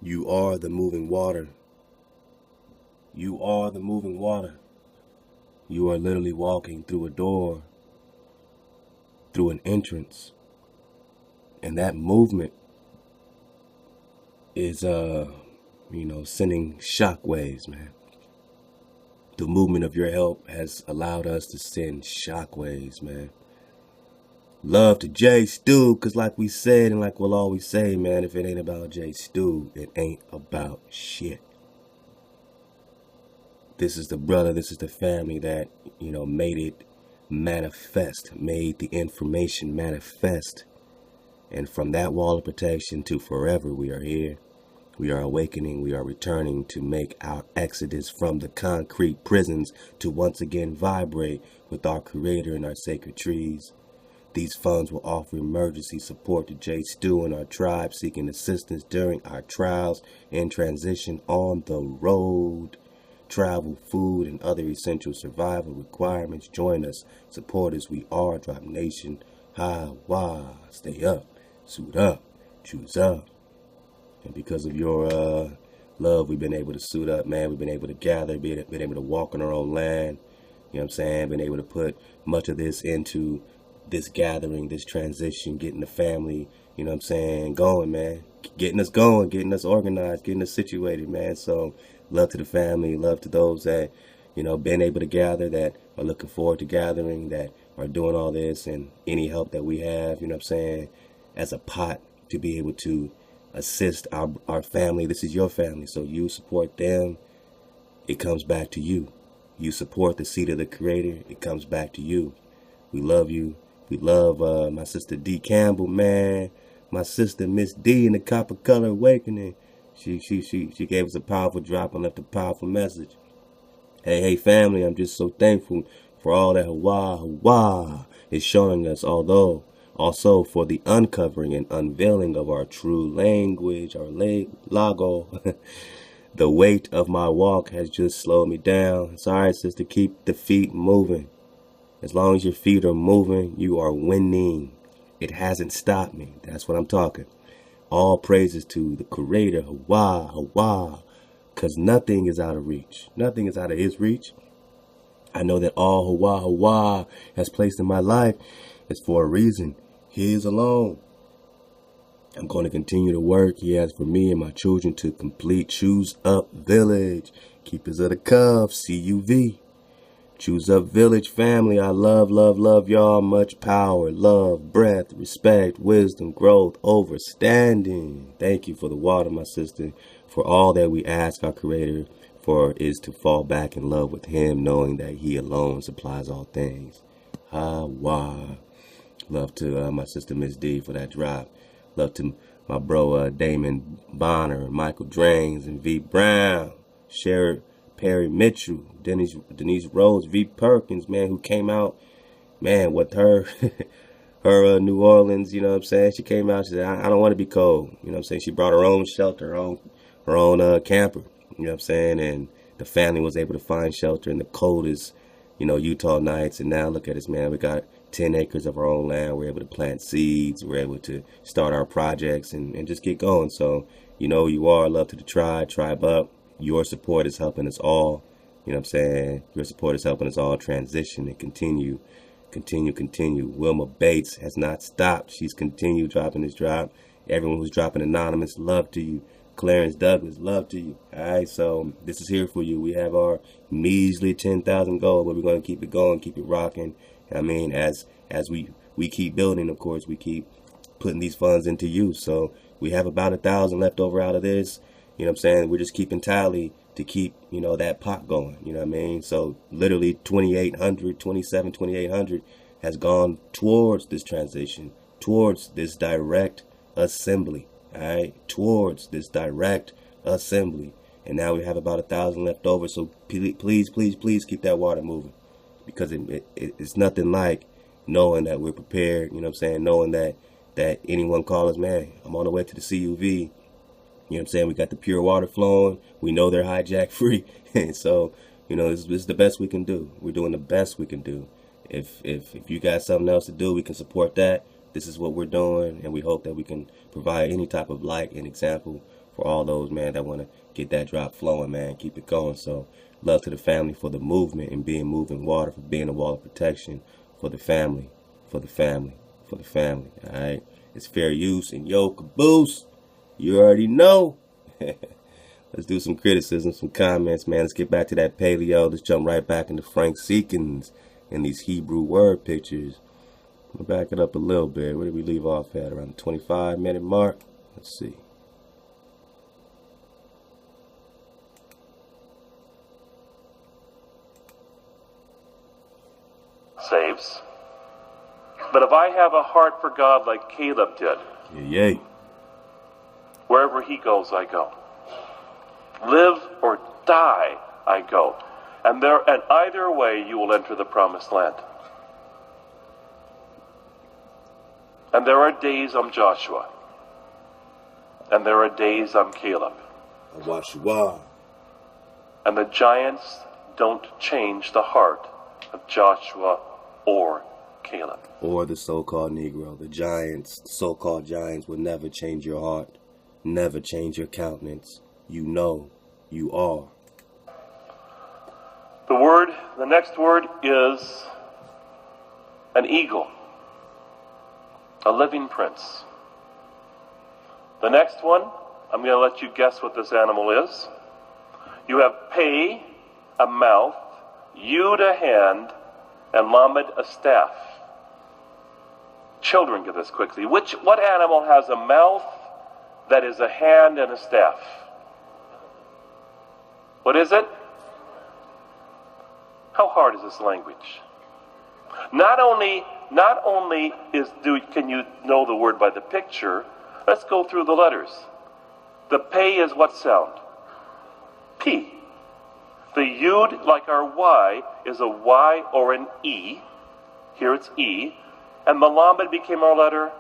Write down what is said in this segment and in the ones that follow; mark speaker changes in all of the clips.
Speaker 1: You are the moving water. You are the moving water. You are literally walking through a door, through an entrance. And that movement is, sending shockwaves, man. The movement of your help has allowed us to send shockwaves, man. Love to J Stu, because like we said and like we'll always say, man, if it ain't about J Stu, it ain't about shit. This is the brother, this is the family that, made it manifest, made the information manifest. And from that wall of protection to forever, we are here. We are awakening, we are returning to make our exodus from the concrete prisons to once again vibrate with our Creator and our sacred trees. These funds will offer emergency support to J Stu and our tribe seeking assistance during our trials and transition on the road. Travel, food, and other essential survival requirements. Join us, support us. We are Drop Nation. Wah, stay up, suit up, choose up. And because of your love, we've been able to suit up, man. We've been able to gather, been able to walk on our own land. You know what I'm saying? Been able to put much of this into this gathering, this transition, getting the family, you know what I'm saying, going, man. Getting us going, getting us organized, getting us situated, man. So love to the family, love to those that, been able to gather, that are looking forward to gathering, that are doing all this, and any help that we have, you know what I'm saying, as a pot to be able to assist our family. This is your family, so you support them, it comes back to you. You support the seed of the Creator, it comes back to you. We love you. We love my sister D Campbell, man. My sister Miss D in the Copper Color Awakening. She gave us a powerful drop and left a powerful message. Hey family, I'm just so thankful for all that Hawa is showing us, also for the uncovering and unveiling of our true language, our lago. The weight of my walk has just slowed me down. It's alright, sister, keep the feet moving. As long as your feet are moving, you are winning. It hasn't stopped me. That's what I'm talking. All praises to the Creator, Hawa, because nothing is out of reach. Nothing is out of His reach. I know that all Hawa has placed in my life is for a reason. He is alone. I'm going to continue the work He has for me and my children to complete. Choose Up Village. Keepers of the Cove, CUV. Choose Up Village family. I love y'all. Much power, love, breath, respect, wisdom, growth, overstanding. Thank you for the water, my sister. For all that we ask our Creator for is to fall back in love with Him, knowing that He alone supplies all things. Hawa. Love to my sister Miss D for that drop. Love to my bro Damon Bonner, Michael Drains, and V Brown. Sherrod Perry Mitchell, Denise Rose, V Perkins, man, who came out, man, with her New Orleans, you know what I'm saying? She came out, she said, I don't want to be cold. You know what I'm saying? She brought her own shelter, her own camper, you know what I'm saying? And the family was able to find shelter in the coldest, Utah nights. And now look at us, man. We got 10 acres of our own land. We're able to plant seeds. We're able to start our projects and just get going. So, you are. Love to the tribe up. Your support is helping us all. You know what I'm saying? Your support is helping us all transition and continue. Wilma Bates has not stopped. She's continued dropping this drop. Everyone who's dropping anonymous, love to you. Clarence Douglas, love to you. All right, so this is here for you. We have our measly 10,000 goal, but we're going to keep it going, keep it rocking. I mean, as we keep building, of course, we keep putting these funds into use. So we have about 1,000 left over out of this. You know what I'm saying? We're just keeping tally to keep, that pot going. You know what I mean? So literally 2,800 has gone towards this transition, towards this direct assembly. All right, towards this direct assembly. And now we have about 1,000 left over. So please keep that water moving, because it's nothing like knowing that we're prepared. You know what I'm saying? Knowing that anyone call us, man, I'm on the way to the CUV. You know what I'm saying? We got the pure water flowing. We know they're hijack free. And so, this is the best we can do. We're doing the best we can do. If you got something else to do, we can support that. This is what we're doing, and we hope that we can provide any type of light and example for all those, man, that want to get that drop flowing, man. Keep it going. So love to the family for the movement and being moving water, for being a wall of protection for the family, for the family, for the family. All right. It's fair use. And yo, caboose, you already know. Let's do some criticism, some comments, man. Let's get back to that paleo. Let's jump right back into Frank Seekins and these Hebrew word pictures. I'm gonna back it up a little bit. Where did we leave off at? Around the 25-minute mark? Let's see.
Speaker 2: Saves. But if I have a heart for God like Caleb did,
Speaker 1: Yay.
Speaker 2: wherever he goes, I go. Live or die, I go. And either way, you will enter the promised land. And there are days I'm Joshua. And there are days I'm Caleb.
Speaker 1: Awashua.
Speaker 2: And the giants don't change the heart of Joshua or Caleb.
Speaker 1: Or the so-called Negro. The giants, the so-called giants will never change your heart. Never change your countenance. You know, you are.
Speaker 2: The next word is an eagle. A living prince. The next one, I'm going to let you guess what this animal is. You have Pe, a mouth, Yud, a hand, and Lamed, a staff. Children, get this quickly. What animal has a mouth that is a hand and a staff? What is it? How hard is this language? Not only can you know the word by the picture, let's go through the letters. The Pe is what sound? P. The Yud, like our Y, is a Y or an E. Here it's E. And the Lamed became our letter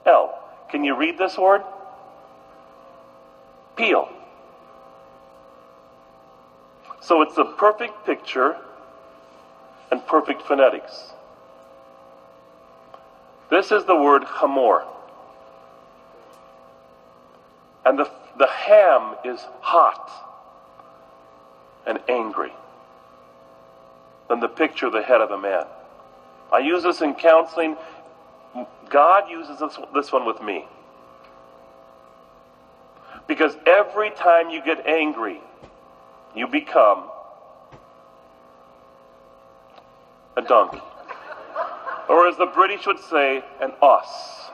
Speaker 2: L. Can you read this word? Peel. So it's a perfect picture and perfect phonetics. This is the word hamor. And the ham is hot and angry. Then the picture of the head of a man. I use this in counseling. God uses this one with me. Because every time you get angry, you become a donkey. Or as the British would say, an os.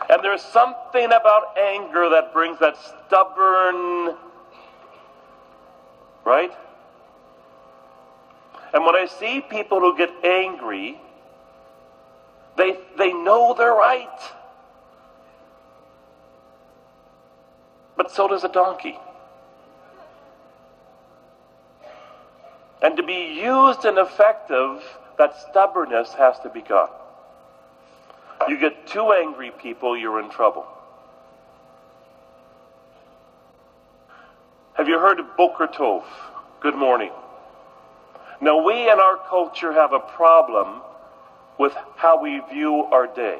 Speaker 2: And there's something about anger that brings that stubborn, right? And when I see people who get angry, they know they're right. But so does a donkey. And to be used and effective, that stubbornness has to be gone. You get too angry people, you're in trouble. Have you heard of Boker Tov? Good morning. Now we in our culture have a problem with how we view our day.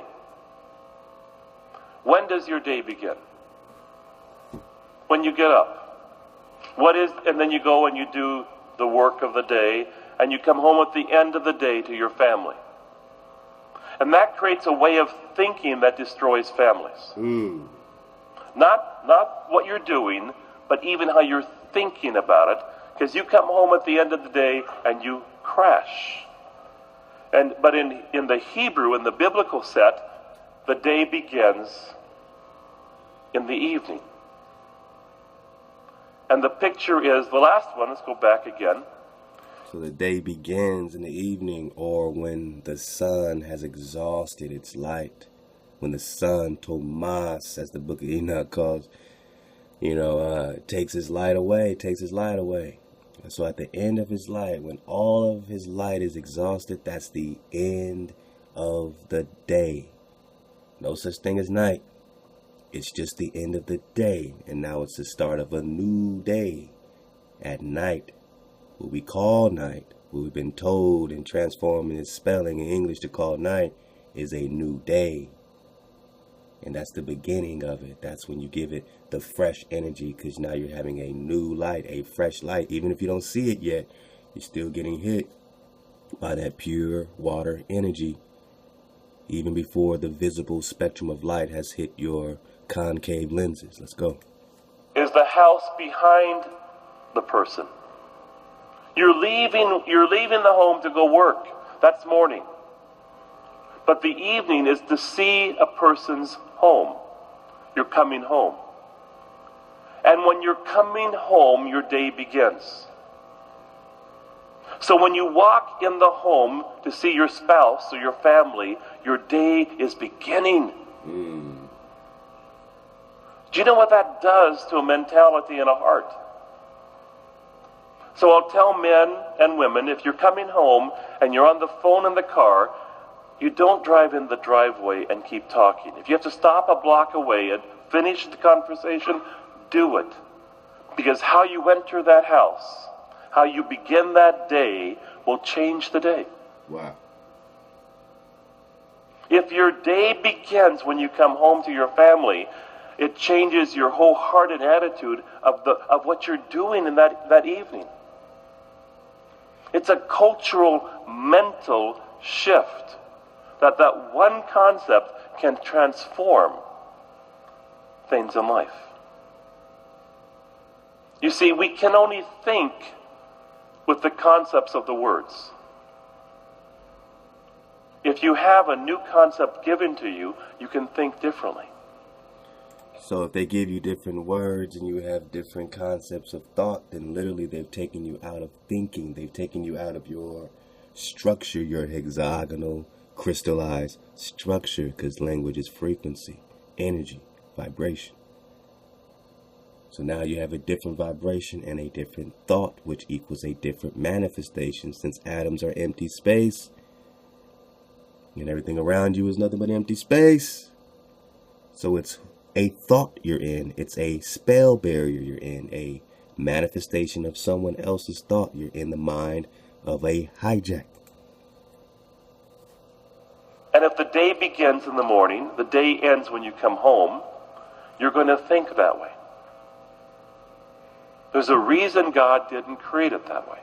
Speaker 2: When does your day begin? When you get up. And then you go and you do the work of the day, and you come home at the end of the day to your family. And that creates a way of thinking that destroys families. Not what you're doing, but even how you're thinking about it. Because you come home at the end of the day and you crash. But in the Hebrew, in the biblical set, the day begins in the evening. And the picture is, the last one, let's go back again.
Speaker 1: So the day begins in the evening, or when the sun has exhausted its light. When the sun, Tomas, as the book of Enoch calls, takes his light away, And so at the end of his light, when all of his light is exhausted, that's the end of the day. No such thing as night. It's just the end of the day, and now it's the start of a new day. At night, what we call night, what we've been told and transformed in its spelling in English to call night, is a new day. And that's the beginning of it. That's when you give it the fresh energy, because now you're having a new light, a fresh light. Even if you don't see it yet, you're still getting hit by that pure water energy, even before the visible spectrum of light has hit your concave lenses. Let's go.
Speaker 2: Is the house behind the person. You're leaving the home to go work. That's morning. But the evening is to see a person's home. You're coming home. And when you're coming home, your day begins. So when you walk in the home to see your spouse or your family, your day is beginning. Do you know what that does to a mentality and a heart? So I'll tell men and women, if you're coming home and you're on the phone in the car, you don't drive in the driveway and keep talking. If you have to stop a block away and finish the conversation, do it. Because how you enter that house, how you begin that day, will change the day.
Speaker 1: Wow.
Speaker 2: If your day begins when you come home to your family, it changes your wholehearted attitude of what you're doing in that evening. It's a cultural, mental shift that one concept can transform things in life. You see, we can only think with the concepts of the words. If you have a new concept given to you, you can think differently.
Speaker 1: So if they give you different words and you have different concepts of thought, then literally they've taken you out of thinking. They've taken you out of your structure, your hexagonal, crystallized structure, because language is frequency, energy, vibration. So now you have a different vibration and a different thought, which equals a different manifestation, since atoms are empty space and everything around you is nothing but empty space. So it's a thought you're in. It's a spell barrier you're in. A manifestation of someone else's thought. You're in the mind of a hijack.
Speaker 2: And if the day begins in the morning, the day ends when you come home, you're going to think that way. There's a reason God didn't create it that way.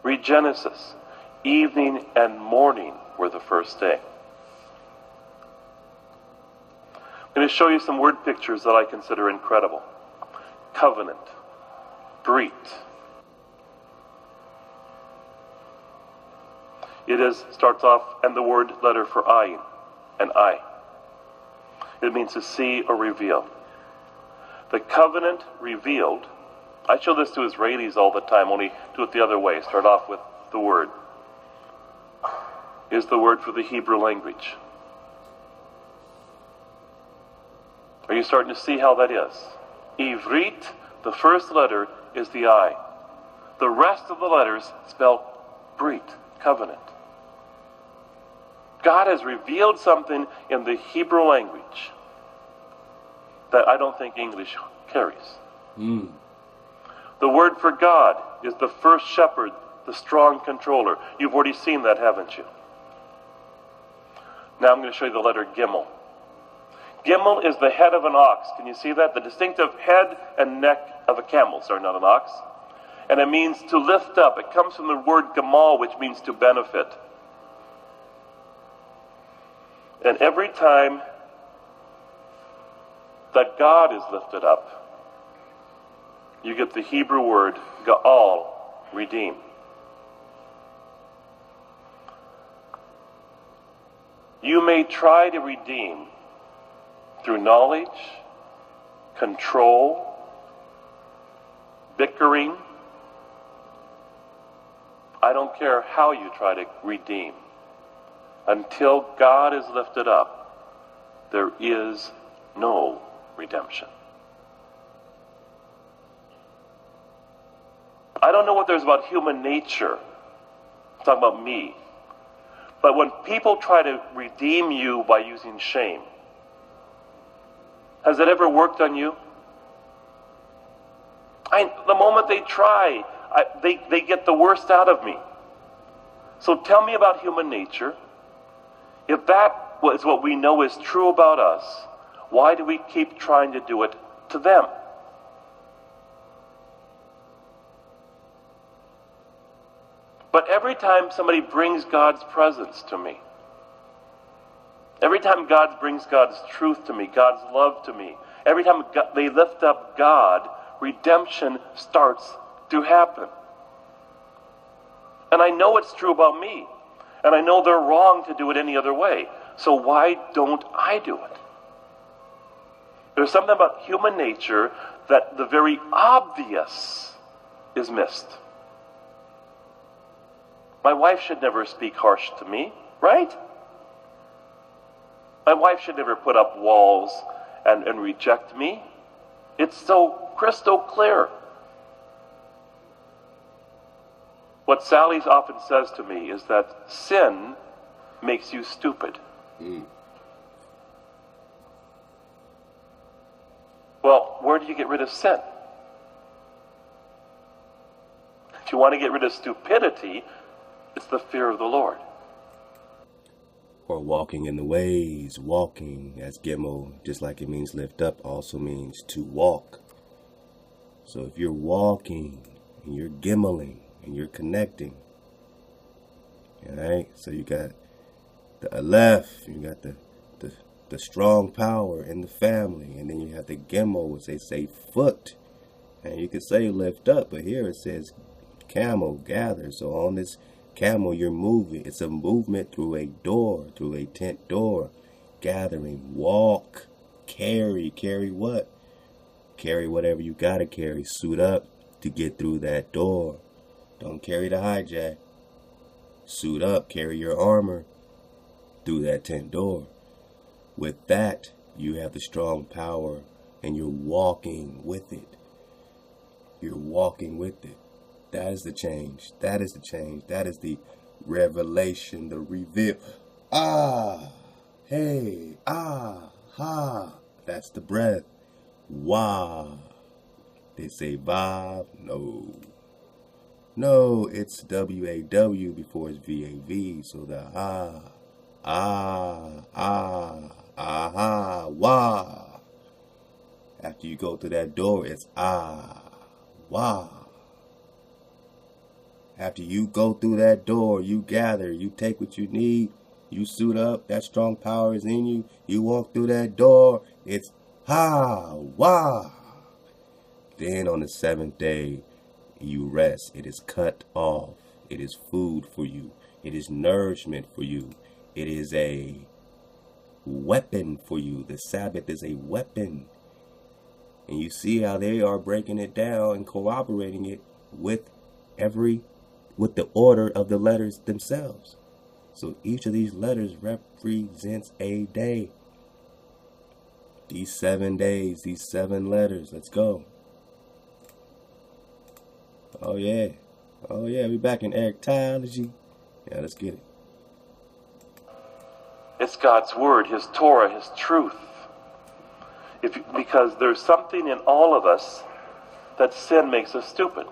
Speaker 2: Read Genesis. Evening and morning were the first day. I'm going to show you some word pictures that I consider incredible. Covenant. Brit. Starts off, and the word letter for ayin, an eye. It means to see or reveal. The covenant revealed. I show this to Israelis all the time, only do it the other way. Start off with the word. Is the word for the Hebrew language. Are you starting to see how that is? Ivrit, the first letter, is the I. The rest of the letters spell Brit, covenant. God has revealed something in the Hebrew language that I don't think English carries. The word for God is the first shepherd, the strong controller. You've already seen that, haven't you? Now I'm going to show you the letter Gimel. Gimel is the head of an ox. Can you see that? The distinctive head and neck of a camel, sorry, not an ox. And it means to lift up. It comes from the word Gamal, which means to benefit. And every time that God is lifted up, you get the Hebrew word Gaal, redeem. You may try to redeem through knowledge, control, bickering. I don't care how you try to redeem. Until God is lifted up, there is no redemption. I don't know what there's about human nature. I'm talking about me. But when people try to redeem you by using shame, has it ever worked on you? The moment they try, they get the worst out of me. So tell me about human nature. If that is what we know is true about us, why do we keep trying to do it to them? But every time somebody brings God's presence to me, every time God brings God's truth to me, God's love to me, every time they lift up God, redemption starts to happen. And I know it's true about me. And I know they're wrong to do it any other way. So why don't I do it? There's something about human nature that the very obvious is missed. My wife should never speak harsh to me, right? My wife should never put up walls and reject me. It's so crystal clear. What Sally often says to me is that sin makes you stupid. Well, where do you get rid of sin? If you want to get rid of stupidity, it's the fear of the Lord.
Speaker 1: Or walking in the ways. Walking, as Gimel, just like it means lift up, also means to walk. So if you're walking and you're gimmeling and you're connecting, alright? So you got the Aleph, you got the strong power in the family, and then you have the Gimel, which they say foot, and you could say lift up, but here it says camel, gather. So on this camel you're moving. It's a movement through a door, through a tent door. Gathering, walk, carry what? Carry whatever you gotta carry. Suit up to get through that door. Don't carry the hijack. Suit up, carry your armor through that tent door. With that, you have the strong power, and you're walking with it. You're walking with it. That is the change. That is the change. That is the revelation, the reveal. Ah, hey, ah, ha. That's the breath. Wah. They say vav. No. No, it's W-A-W before it's V-A-V. So the aha, wah. After you go through that door, it's wah. After you go through that door, you gather, you take what you need, you suit up, that strong power is in you, you walk through that door, it's wah. Then on the seventh day, you rest. It is cut off. It is food for you. It is nourishment for you. It is a weapon for you. The Sabbath is a weapon. And you see how they are breaking it down and corroborating it with the order of the letters themselves. So each of these letters represents a day. These 7 days, these 7 letters. Let's go. Oh yeah, we back in Erictology. Yeah, let's get it.
Speaker 2: It's God's word, His Torah, His truth. Because there's something in all of us that sin makes us stupid.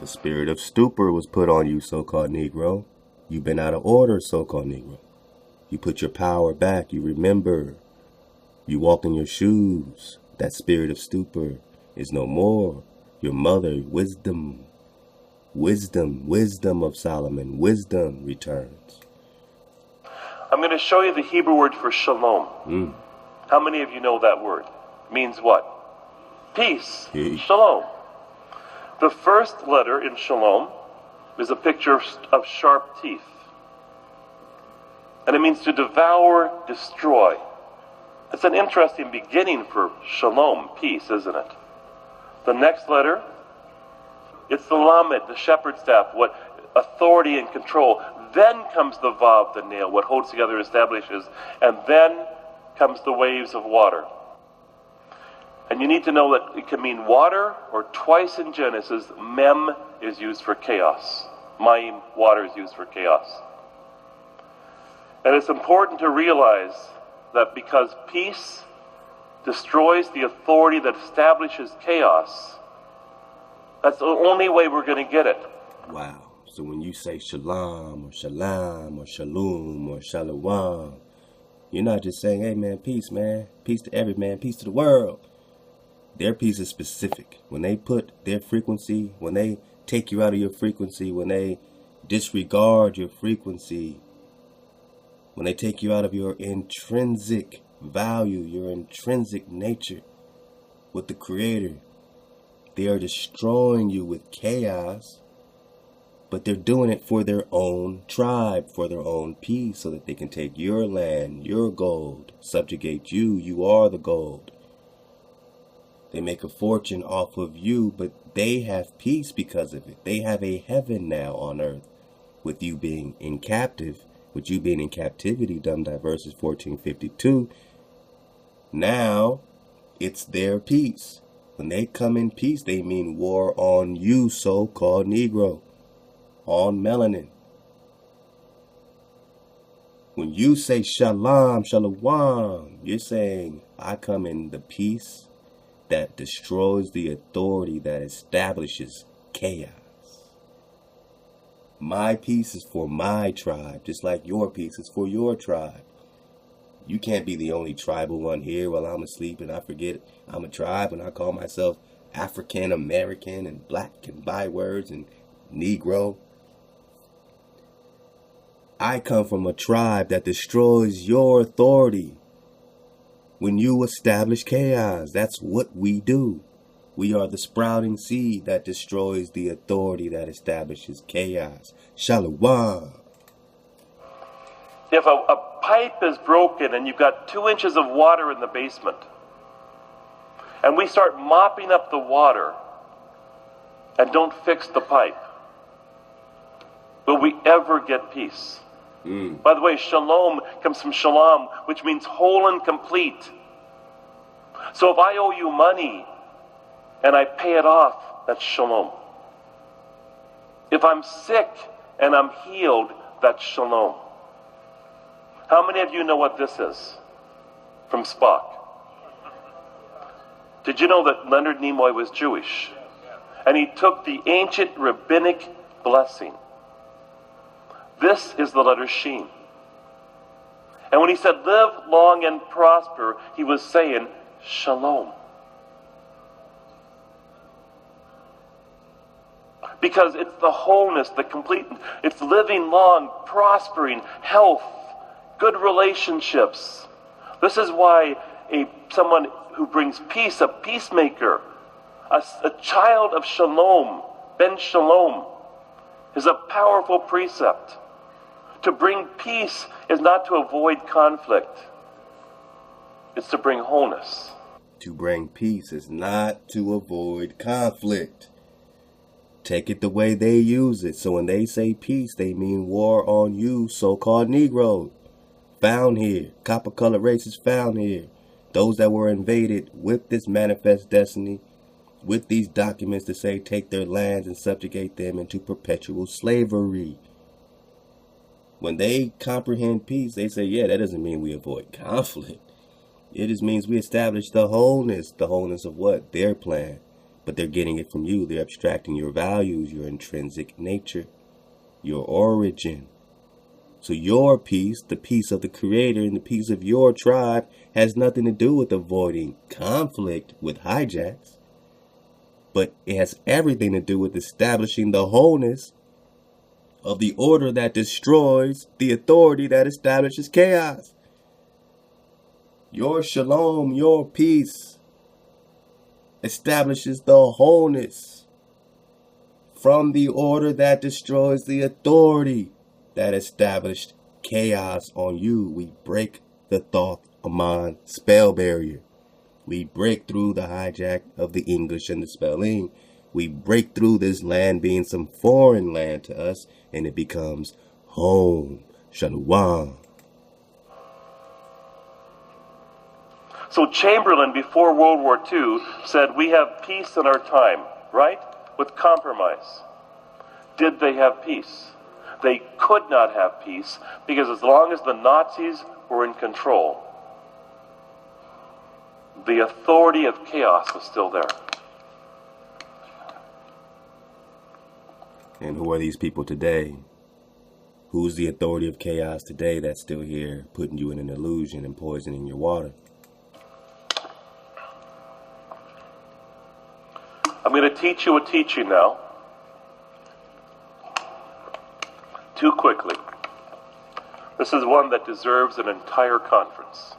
Speaker 1: The spirit of stupor was put on you, so-called Negro. You've been out of order, so-called Negro. You put your power back. You remember. You walk in your shoes. That spirit of stupor is no more. Your mother, wisdom of Solomon, wisdom returns.
Speaker 2: I'm going to show you the Hebrew word for shalom. How many of you know that word? It means what? Peace. Shalom. The first letter in shalom is a picture of sharp teeth. And it means to devour, destroy. It's an interesting beginning for shalom, peace, isn't it? The next letter, it's the lamed, the shepherd's staff, what authority and control. Then comes the vav, the nail, what holds together, establishes. And then comes the waves of water. And you need to know that it can mean water, or twice in Genesis, mem is used for chaos. Mayim, water, is used for chaos. And it's important to realize that because peace destroys the authority that establishes chaos, that's the only way we're going to get it.
Speaker 1: Wow. So when you say shalom or shalom or shalom or shalom, You're not just saying, hey man, peace to every man, peace to the world. Their peace is specific. When they put their frequency, when they take you out of your frequency, when they disregard your frequency, when they take you out of your intrinsic value, your intrinsic nature with the Creator, they are destroying you with chaos, but they're doing it for their own tribe, for their own peace, so that they can take your land, your gold, subjugate you. You are the gold. They make a fortune off of you, but they have peace because of it. They have a heaven now on earth with you being in captive, with you being in captivity, done Diversas 1452. Now it's their peace. When they come in peace, they mean war on you, so-called Negro, on melanin. When you say shalom, shalom, you're saying I come in the peace that destroys the authority that establishes chaos. My peace is for my tribe, just like your peace is for your tribe. You can't be the only tribal one here while I'm asleep and I forget I'm a tribe and I call myself African, American, and black and bywords and Negro. I come from a tribe that destroys your authority. When you establish chaos, that's what we do. We are the sprouting seed that destroys the authority that establishes chaos. Shalom.
Speaker 2: If a pipe is broken and you've got 2 inches of water in the basement, and we start mopping up the water and don't fix the pipe, will we ever get peace? By the way, shalom comes from shalom, which means whole and complete. So if I owe you money and I pay it off, that's shalom. If I'm sick and I'm healed, that's shalom. How many of you know what this is? From Spock. Did you know that Leonard Nimoy was Jewish? And he took the ancient rabbinic blessing. This is the letter Shin. And when he said, live long and prosper, he was saying, shalom. Because it's the wholeness, the complete, it's living long, prospering, health, good relationships. This is why someone who brings peace, a peacemaker, a child of shalom, ben shalom, is a powerful precept. To bring peace is not to avoid conflict. It's to bring wholeness.
Speaker 1: To bring peace is not to avoid conflict. Take it the way they use it. So when they say peace, they mean war on you, so-called Negro. Found here. Copper colored races found here. Those that were invaded with this manifest destiny, with these documents to say take their lands and subjugate them into perpetual slavery. When they comprehend peace, they say, yeah, that doesn't mean we avoid conflict. It just means we establish the wholeness. The wholeness of what? Their plan. But they're getting it from you. They're abstracting your values, your intrinsic nature, your origin. So your peace, the peace of the Creator and the peace of your tribe, has nothing to do with avoiding conflict with hijacks. But it has everything to do with establishing the wholeness of the order that destroys the authority that establishes chaos. Your shalom, your peace, establishes the wholeness from the order that destroys the authority that established chaos on you. We break the thought Aman spell barrier. We break through the hijack of the English and the spelling. We break through this land being some foreign land to us, and it becomes home. Shalom.
Speaker 2: So Chamberlain, before World War II, said, we have peace in our time, right? With compromise. Did they have peace? They could not have peace, because as long as the Nazis were in control, the authority of chaos was still there.
Speaker 1: And who are these people today? Who's the authority of chaos today that's still here, putting you in an illusion and poisoning your water?
Speaker 2: I'm going to teach you a teaching now. Too quickly. This is one that deserves an entire conference.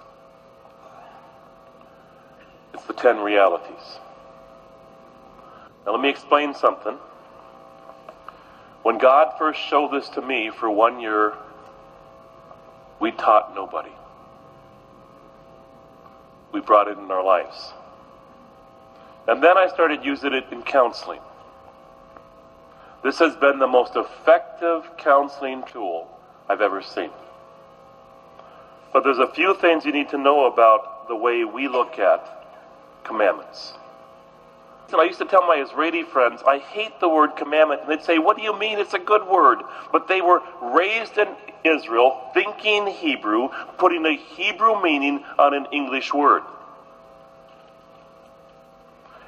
Speaker 2: It's the 10 realities. Now let me explain something. When God first showed this to me for 1 year, we taught nobody. We brought it in our lives. And then I started using it in counseling. This has been the most effective counseling tool I've ever seen. But there's a few things you need to know about the way we look at commandments. I used to tell my Israeli friends, I hate the word commandment. And they'd say, what do you mean? It's a good word. But they were raised in Israel, thinking Hebrew, putting a Hebrew meaning on an English word.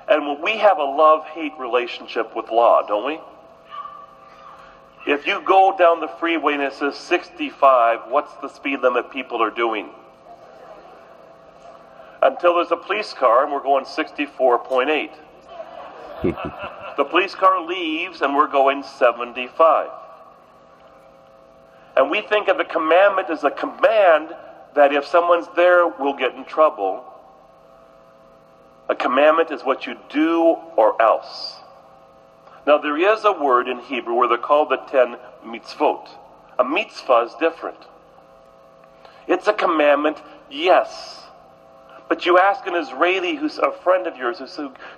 Speaker 2: And we have a love-hate relationship with law, don't we? If you go down the freeway and it says 65, what's the speed limit people are doing? Until there's a police car and we're going 64.8. The police car leaves and we're going 75. And we think of a commandment as a command that if someone's there, we'll get in trouble. A commandment is what you do or else. Now there is a word in Hebrew where they're called the 10 mitzvot. A mitzvah is different. It's a commandment, yes. But you ask an Israeli who's a friend of yours,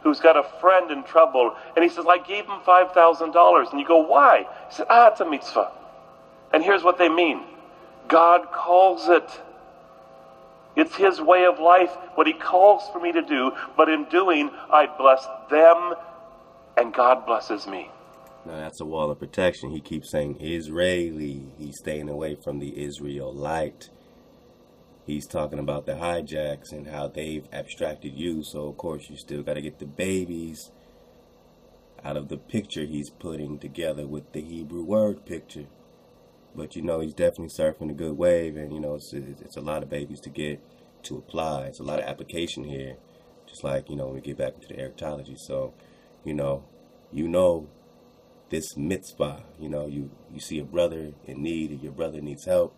Speaker 2: who's got a friend in trouble, and he says, I gave him $5,000. And you go, why? He said, it's a mitzvah. And here's what they mean. God calls it. It's his way of life, what he calls for me to do. But in doing, I bless them, and God blesses me.
Speaker 1: Now that's a wall of protection. He keeps saying Israeli. He's staying away from the Israelite. He's talking about the hijacks and how they've abstracted you. So, of course, you still got to get the babies out of the picture he's putting together with the Hebrew word picture. But, you know, he's definitely surfing a good wave. And, you know, it's a lot of babies to get to apply. It's a lot of application here. Just like, you know, when we get back into the erectology. So, you know this mitzvah. You know, you see a brother in need and your brother needs help.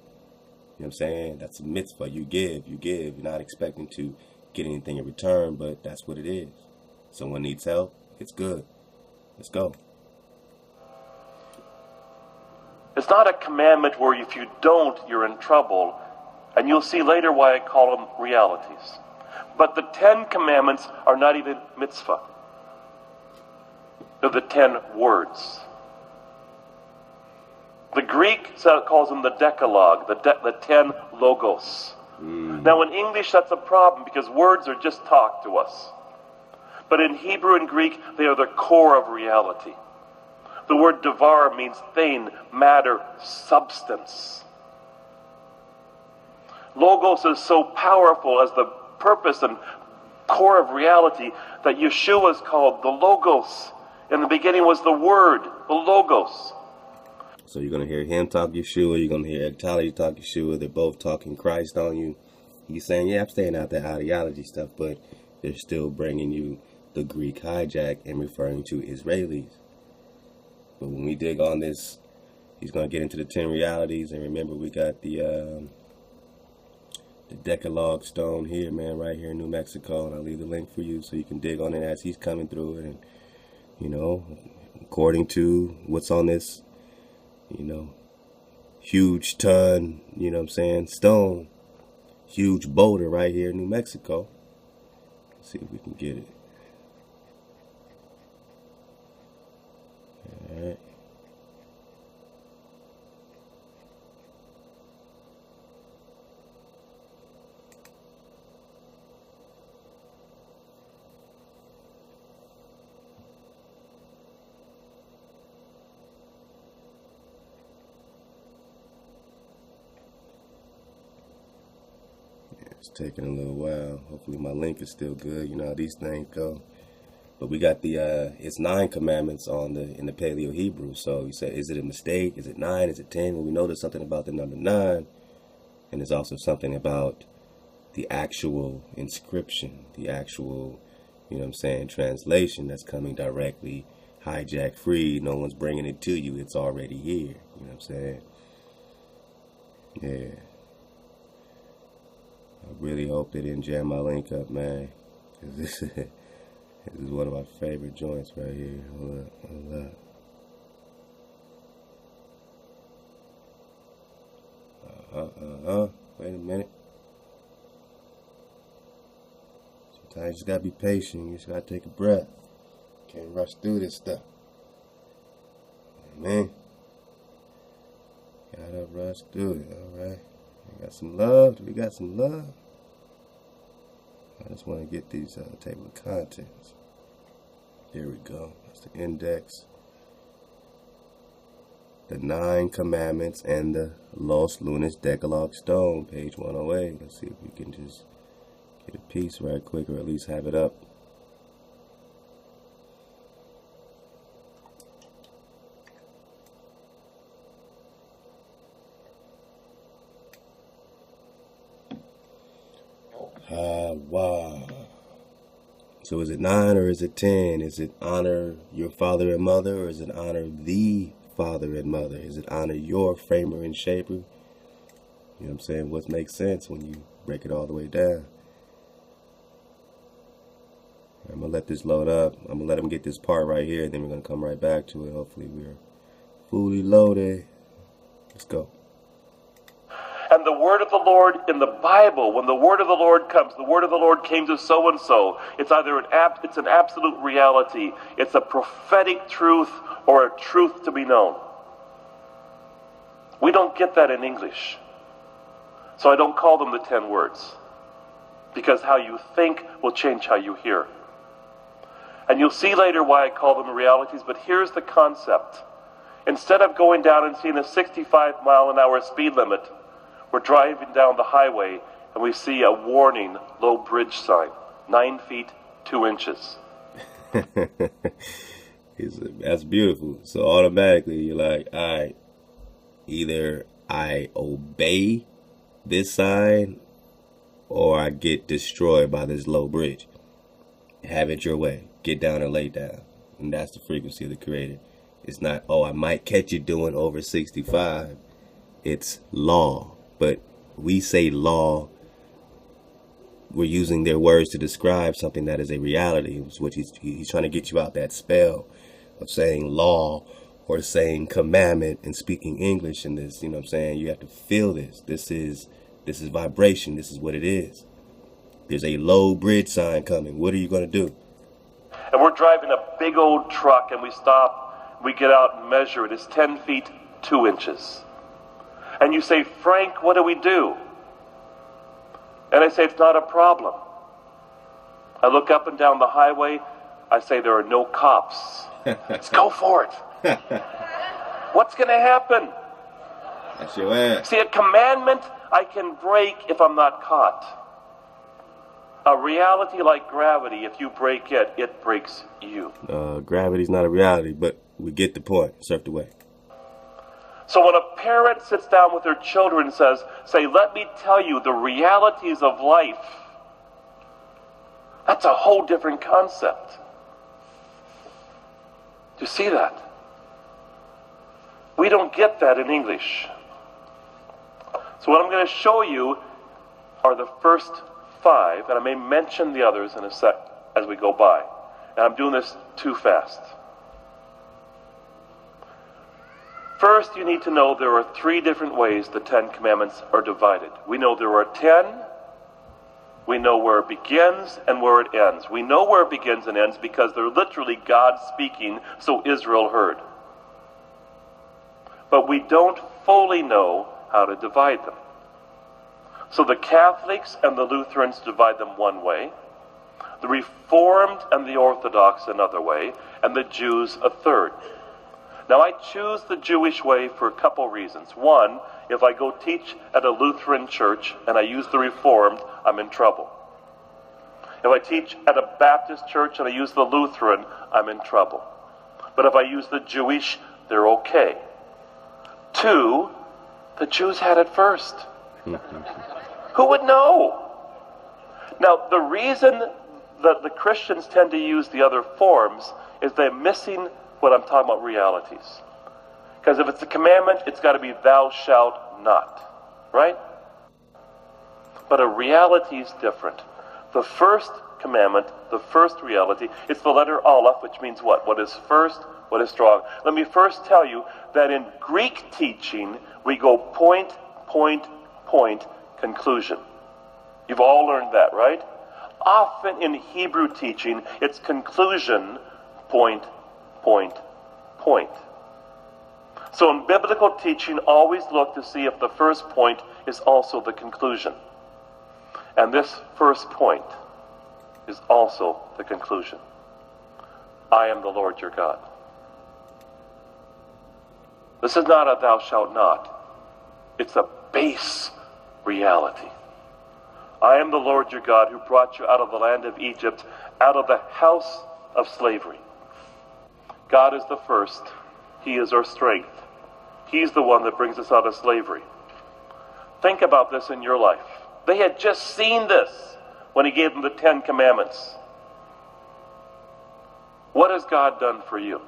Speaker 1: You know what I'm saying? That's a mitzvah. You give. You're not expecting to get anything in return, but that's what it is. Someone needs help. It's good. Let's go.
Speaker 2: It's not a commandment where if you don't, you're in trouble. And you'll see later why I call them realities. But the 10 commandments are not even mitzvah. They're the 10 words. The Greek calls them the Decalogue, the 10 logos. Now in English that's a problem because words are just talk to us. But in Hebrew and Greek, they are the core of reality. The word devar means thing, matter, substance. Logos is so powerful as the purpose and core of reality that Yeshua is called the Logos. In the beginning was the Word, the Logos.
Speaker 1: So you're going to hear him talk Yeshua. You're going to hear Tali talk Yeshua. They're both talking Christ on you. He's saying, yeah, I'm staying out that ideology stuff, but they're still bringing you the Greek hijack and referring to Israelis. But when we dig on this, he's going to get into the 10 realities. And remember, we got the Decalogue stone here, man, right here in New Mexico. And I'll leave the link for you so you can dig on it as he's coming through it. And, you know, according to what's on this, you know, huge ton, you know what I'm saying, stone, huge boulder right here in New Mexico. Let's see if we can get it. All right. It's taking a little while. Hopefully my link is still good. You know how these things go. But we got the it's 9 commandments in the Paleo Hebrew. So you said, is it a mistake? Is it 9? Is it 10? Well, we know there's something about the number 9, and there's also something about the actual inscription, the actual, translation that's coming directly, hijack free. No one's bringing it to you. It's already here. You know what I'm saying? Yeah. I really hope they didn't jam my link up, man. 'Cause this is one of my favorite joints right here. Hold up. Wait a minute. Sometimes you just gotta be patient. You just gotta take a breath. Can't rush through this stuff. Man. Gotta rush through it, alright. We got some love. We got some love. I just want to get these table of contents. Here we go. That's the index. The 9 Commandments and the Los Lunas Decalogue Stone, page 108. Let's see if we can just get a piece right quick, or at least have it up. Wow. So is it 9 or is it 10? Is it honor your father and mother, or is it honor the father and mother? Is it honor your framer and shaper? You know what I'm saying? What makes sense when you break it all the way down? I'm going to let this load up. I'm going to let them get this part right here, and then we're going to come right back to it. Hopefully we're fully loaded. Let's go.
Speaker 2: And the word of the Lord in the Bible, when the word of the Lord comes, the word of the Lord came to so-and-so. It's either it's an absolute reality. It's a prophetic truth or a truth to be known. We don't get that in English. So I don't call them the 10 words. Because how you think will change how you hear. And you'll see later why I call them realities, but here's the concept. Instead of going down and seeing a 65-mile-an-hour speed limit, we're driving down the highway and we see a warning low bridge sign, 9 feet 2 inches.
Speaker 1: That's beautiful. So automatically you're like, all right, either I obey this sign or I get destroyed by this low bridge. Have it your way. Get down and lay down. And that's the frequency of the Creator. It's not, oh, I might catch you doing over 65. It's law. But we say law, we're using their words to describe something that is a reality. It's what he's trying to get you out that spell of saying law or saying commandment and speaking English in this. You know what I'm saying? You have to feel this. This is vibration. This is what it is. There's a low bridge sign coming. What are you going to do?
Speaker 2: And we're driving a big old truck and we stop. We get out and measure it. It's 10 feet 2 inches. And you say, Frank, what do we do? And I say, it's not a problem. I look up and down the highway. I say, there are no cops. Let's go for it. What's going to happen?
Speaker 1: That's your ass.
Speaker 2: See, a commandment I can break if I'm not caught. A reality like gravity, if you break it, it breaks you.
Speaker 1: Gravity's not a reality, but we get the point. Surfed away.
Speaker 2: So when a parent sits down with their children and says, let me tell you the realities of life, that's a whole different concept. Do you see that? We don't get that in English. So what I'm going to show you are the first 5, and I may mention the others in a sec as we go by. And I'm doing this too fast. First, you need to know there are 3 different ways the 10 Commandments are divided. We know there are 10. We know where it begins and where it ends. We know where it begins and ends because they're literally God speaking, so Israel heard. But we don't fully know how to divide them. So the Catholics and the Lutherans divide them one way, the Reformed and the Orthodox another way, and the Jews a third. Now I choose the Jewish way for a couple reasons. One, if I go teach at a Lutheran church and I use the Reformed, I'm in trouble. If I teach at a Baptist church and I use the Lutheran, I'm in trouble. But if I use the Jewish, they're okay. 2, the Jews had it first. Who would know? Now, the reason that the Christians tend to use the other forms is they're missing what I'm talking about, realities. Because if it's a commandment, it's got to be thou shalt not. Right? But a reality is different. The first commandment, the first reality, it's the letter Aleph, which means what? What is first, what is strong. Let me first tell you that in Greek teaching, we go point, point, point, conclusion. You've all learned that, right? Often in Hebrew teaching, it's conclusion, point, point, point. So in biblical teaching, always look to see if the first point is also the conclusion. And this first point is also the conclusion. I am the Lord your God. This is not a thou shalt not. It's a base reality. I am the Lord your God who brought you out of the land of Egypt, out of the house of slavery. God is the first. He is our strength. He's the one that brings us out of slavery. Think about this in your life. They had just seen this when he gave them the 10 commandments. What has God done for you?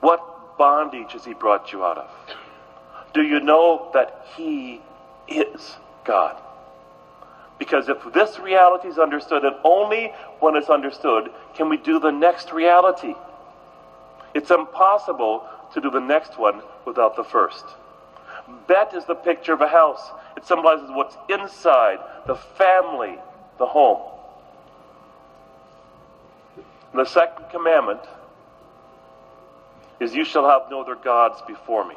Speaker 2: What bondage has he brought you out of? Do you know that he is God? Because if this reality is understood, and only when it's understood can we do the next reality. It's impossible to do the next one without the first. Bet is the picture of a house. It symbolizes what's inside, the family, the home. And the second commandment is, you shall have no other gods before me.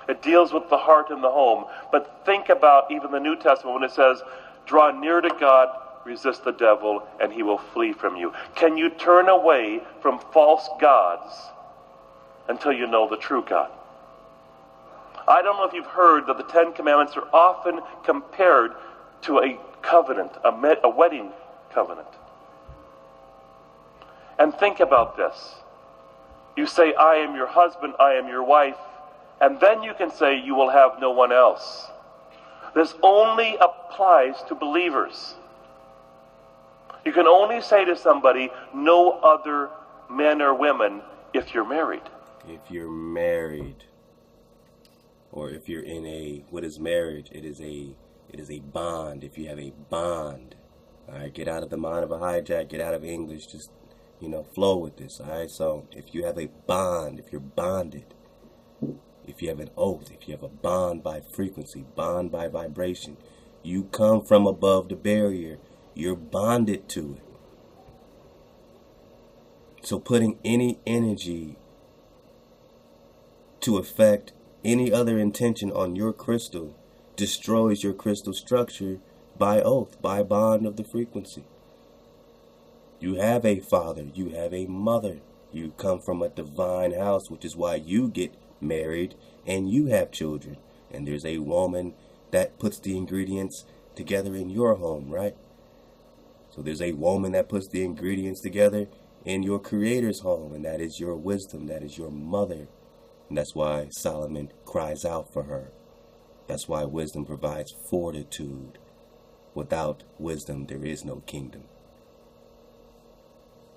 Speaker 2: It deals with the heart and the home. But think about even the New Testament when it says, draw near to God, resist the devil, and he will flee from you. Can you turn away from false gods until you know the true God? I don't know if you've heard that the 10 commandments are often compared to a covenant, a wedding covenant. And think about this. You say, I am your husband, I am your wife, and then you can say, you will have no one else. This only applies to believers. You can only say to somebody, no other men or women, if you're married.
Speaker 1: If you're married, or if you're in a, what is marriage? It is a bond. If you have a bond, all right, get out of the mind of a hijack, get out of English, just, flow with this, all right? So if you have a bond, if you're bonded, if you have an oath, if you have a bond by frequency, bond by vibration, you come from above the barrier, you're bonded to it. So putting any energy to affect any other intention on your crystal destroys your crystal structure by oath, by bond of the frequency. You have a father, you have a mother, you come from a divine house, which is why you get married and you have children. And there's a woman that puts the ingredients together in your home, right? So there's a woman that puts the ingredients together in your creator's home, and that is your wisdom, that is your mother. And that's why Solomon cries out for her. That's why wisdom provides fortitude. Without wisdom, there is no kingdom.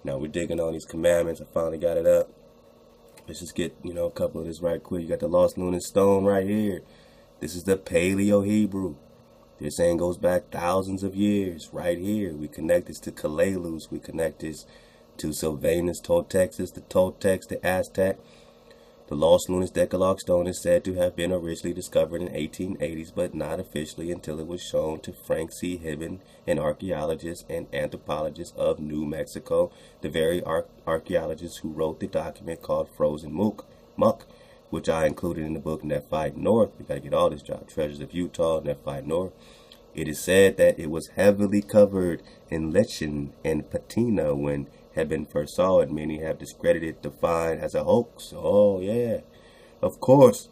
Speaker 1: Now we're digging on these commandments. I finally got it up. Let's just get, a couple of this right quick. You got the lost lunar stone right here. This is the Paleo Hebrew. This thing goes back thousands of years right here. We connect this to Kalalus. We connect this to Sylvanus, Toltexus, the Toltecs, the Aztec. The Lost Lunas Decalogue stone is said to have been originally discovered in 1880s, but not officially until it was shown to Frank C. Hibben, an archaeologist and anthropologist of New Mexico, the very archaeologist who wrote the document called Frozen Muck, which I included in the book Nephi North. We got to get all this job. Treasures of Utah, Nephi North. It is said that it was heavily covered in lichen and patina when Hibben first saw it. Many have discredited the find as a hoax. Oh yeah, of course.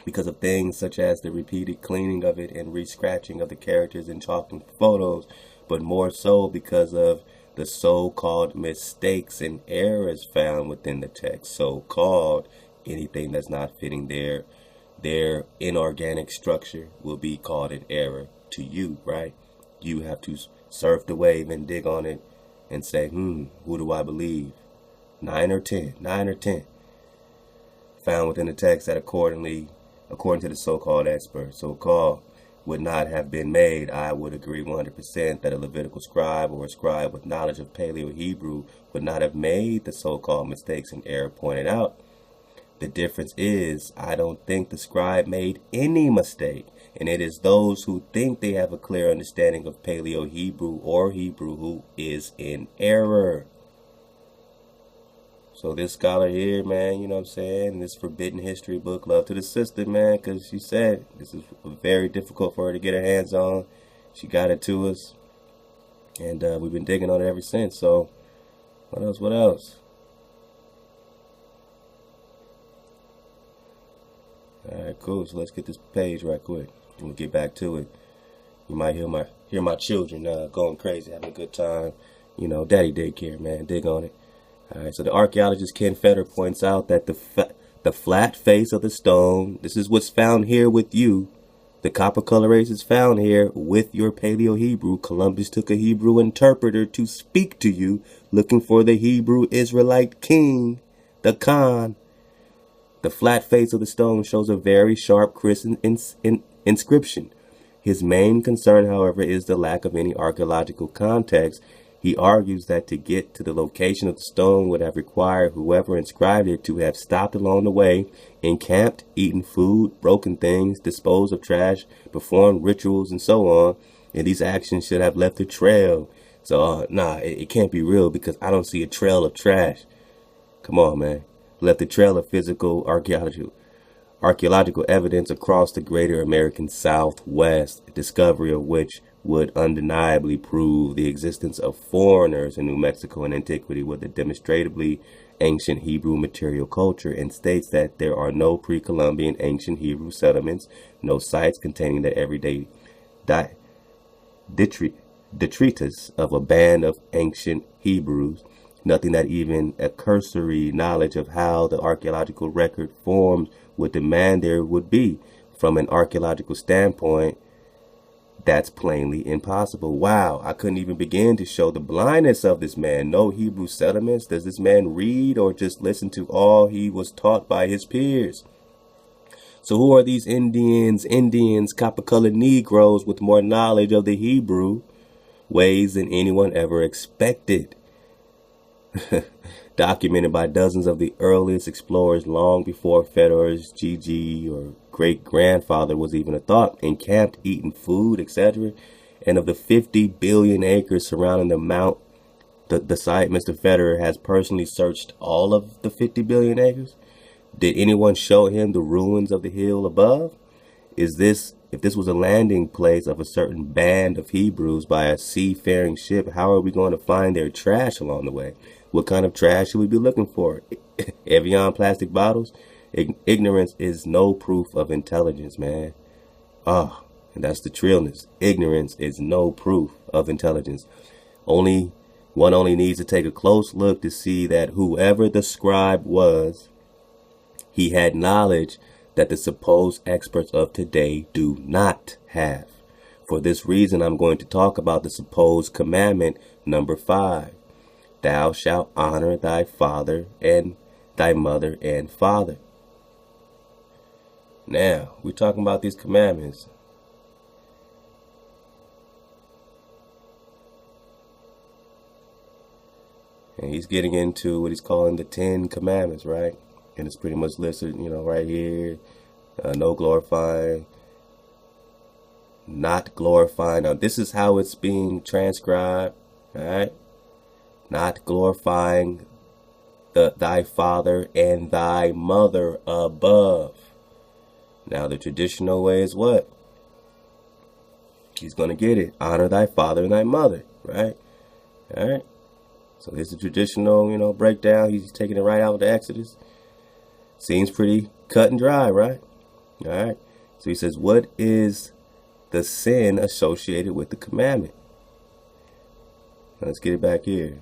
Speaker 1: because of things such as the repeated cleaning of it and re-scratching of the characters in chalk and photos, but more so because of the so-called mistakes and errors found within the text. So-called, anything that's not fitting their inorganic structure will be called an error to you, right? You have to surf the wave and dig on it and say, who do I believe? 9 or 10 found within the text that according to the so-called experts, so-called, would not have been made. I would agree 100% that a Levitical scribe or a scribe with knowledge of Paleo Hebrew would not have made the so-called mistakes and error pointed out. The difference is, I don't think the scribe made any mistake, and it is those who think they have a clear understanding of Paleo Hebrew or Hebrew who is in error. So this scholar here, man, you know what I'm saying, this forbidden history book, love to the sister, man, because she said this is very difficult for her to get her hands on. She got it to us, and we've been digging on it ever since. So what else? All right, cool. So let's get this page right quick. We'll get back to it. You might hear my children going crazy, having a good time. You know, daddy daycare, man. Dig on it. All right. So the archaeologist Ken Feder points out that the flat face of the stone. This is what's found here with you. The copper coloration is found here with your Paleo Hebrew. Columbus took a Hebrew interpreter to speak to you, looking for the Hebrew Israelite king, the Khan. The flat face of the stone shows a very sharp, crisp inscription. His main concern, however, is the lack of any archaeological context. He argues that to get to the location of the stone would have required whoever inscribed it to have stopped along the way, encamped, eaten food, broken things, disposed of trash, performed rituals, and so on. And these actions should have left a trail. So, it can't be real because I don't see a trail of trash. Come on, man. Left a trail of physical archaeological evidence across the greater American Southwest, discovery of which would undeniably prove the existence of foreigners in New Mexico in antiquity with a demonstrably ancient Hebrew material culture, and states that there are no pre-Columbian ancient Hebrew settlements, no sites containing the everyday detritus of a band of ancient Hebrews, nothing that even a cursory knowledge of how the archaeological record formed would demand there would be. From an archaeological standpoint, that's plainly impossible. Wow, I couldn't even begin to show the blindness of this man. No Hebrew settlements. Does this man read or just listen to all he was taught by his peers? So who are these Indians, copper-colored Negroes with more knowledge of the Hebrew ways than anyone ever expected? Documented by dozens of the earliest explorers long before Federer's GG or great-grandfather was even a thought, encamped, eating food, etc. And of the 50 billion acres surrounding the mount, the site, Mr. Federer has personally searched all of the 50 billion acres. Did anyone show him the ruins of the hill above? If this was a landing place of a certain band of Hebrews by a seafaring ship, how are we going to find their trash along the way? What kind of trash should we be looking for? Evian plastic bottles? Ignorance is no proof of intelligence, man. And that's the trillness. Ignorance is no proof of intelligence. One only needs to take a close look to see that whoever the scribe was, he had knowledge that the supposed experts of today do not have. For this reason, I'm going to talk about the supposed commandment number 5. Thou shalt honor thy father and thy mother and father. Now, we're talking about these commandments. And he's getting into what he's calling the 10 commandments, right? And it's pretty much listed, right here. No glorifying, not glorifying. Now, this is how it's being transcribed, all right? Not glorifying thy father and thy mother above. Now, the traditional way is what? He's going to get it. Honor thy father and thy mother, right? All right. So here's the traditional, breakdown. He's taking it right out of the Exodus. Seems pretty cut and dry, right? All right. So he says, what is the sin associated with the commandment? Let's get it back here.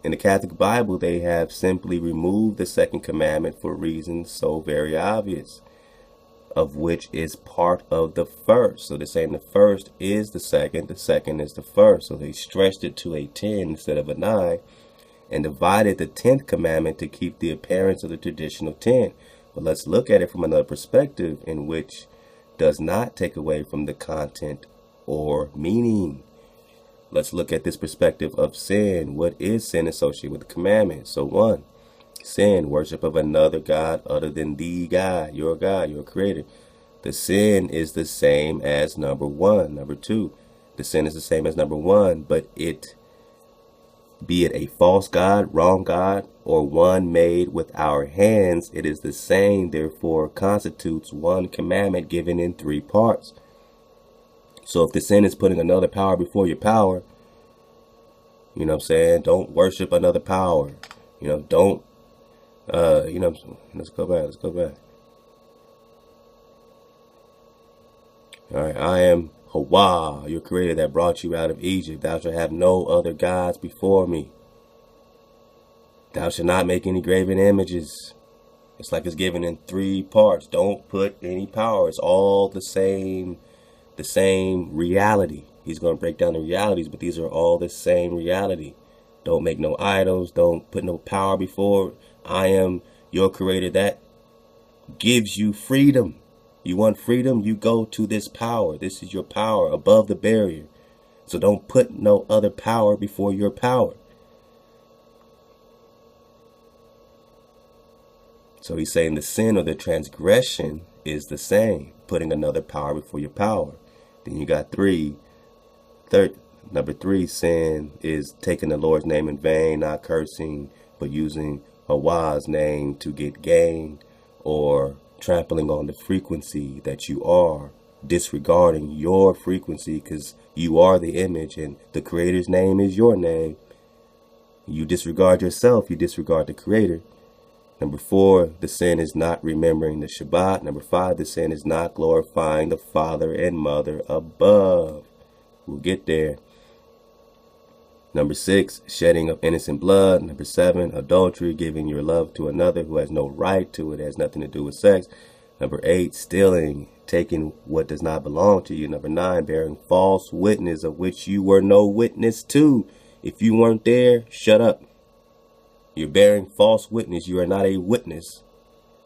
Speaker 1: In the Catholic Bible, they have simply removed the second commandment for reasons so very obvious, of which is part of the first. So they're saying the first is the second is the first. So they stretched it to a 10 instead of a 9 and divided the 10th commandment to keep the appearance of the traditional 10. But let's look at it from another perspective in which does not take away from the content or meaning. Let's look at this perspective of sin. What is sin associated with the commandment? So 1, sin, worship of another God other than the God, your creator. The sin is the same as number 1. Number 2, the sin is the same as number 1, but be it a false God, wrong God, or one made with our hands, it is the same, therefore constitutes one commandment given in 3 parts. So if the sin is putting another power before your power, you know what I'm saying? Don't worship another power. Don't, let's go back. All right, I am Hawa, your creator that brought you out of Egypt. Thou shalt have no other gods before me. Thou shalt not make any graven images. It's like it's given in 3 parts. Don't put any power. It's all the same reality. He's going to break down the realities, but these are all the same reality. Don't make no idols. Don't put no power before. I am your creator that gives you freedom. You want freedom? You go to this power. This is your power above the barrier. So don't put no other power before your power. So he's saying the sin or the transgression is the same, putting another power before your power. Then you got number 3, sin is taking the Lord's name in vain, not cursing, but using Hawa's name to get gain, or trampling on the frequency that you are, disregarding your frequency because you are the image and the creator's name is your name. You disregard yourself, you disregard the creator. Number 4, the sin is not remembering the Shabbat. Number 5, the sin is not glorifying the Father and Mother above. We'll get there. Number 6, shedding of innocent blood. Number 7, adultery, giving your love to another who has no right to it, has nothing to do with sex. Number 8, stealing, taking what does not belong to you. Number 9, bearing false witness of which you were no witness to. If you weren't there, shut up. You're bearing false witness. You are not a witness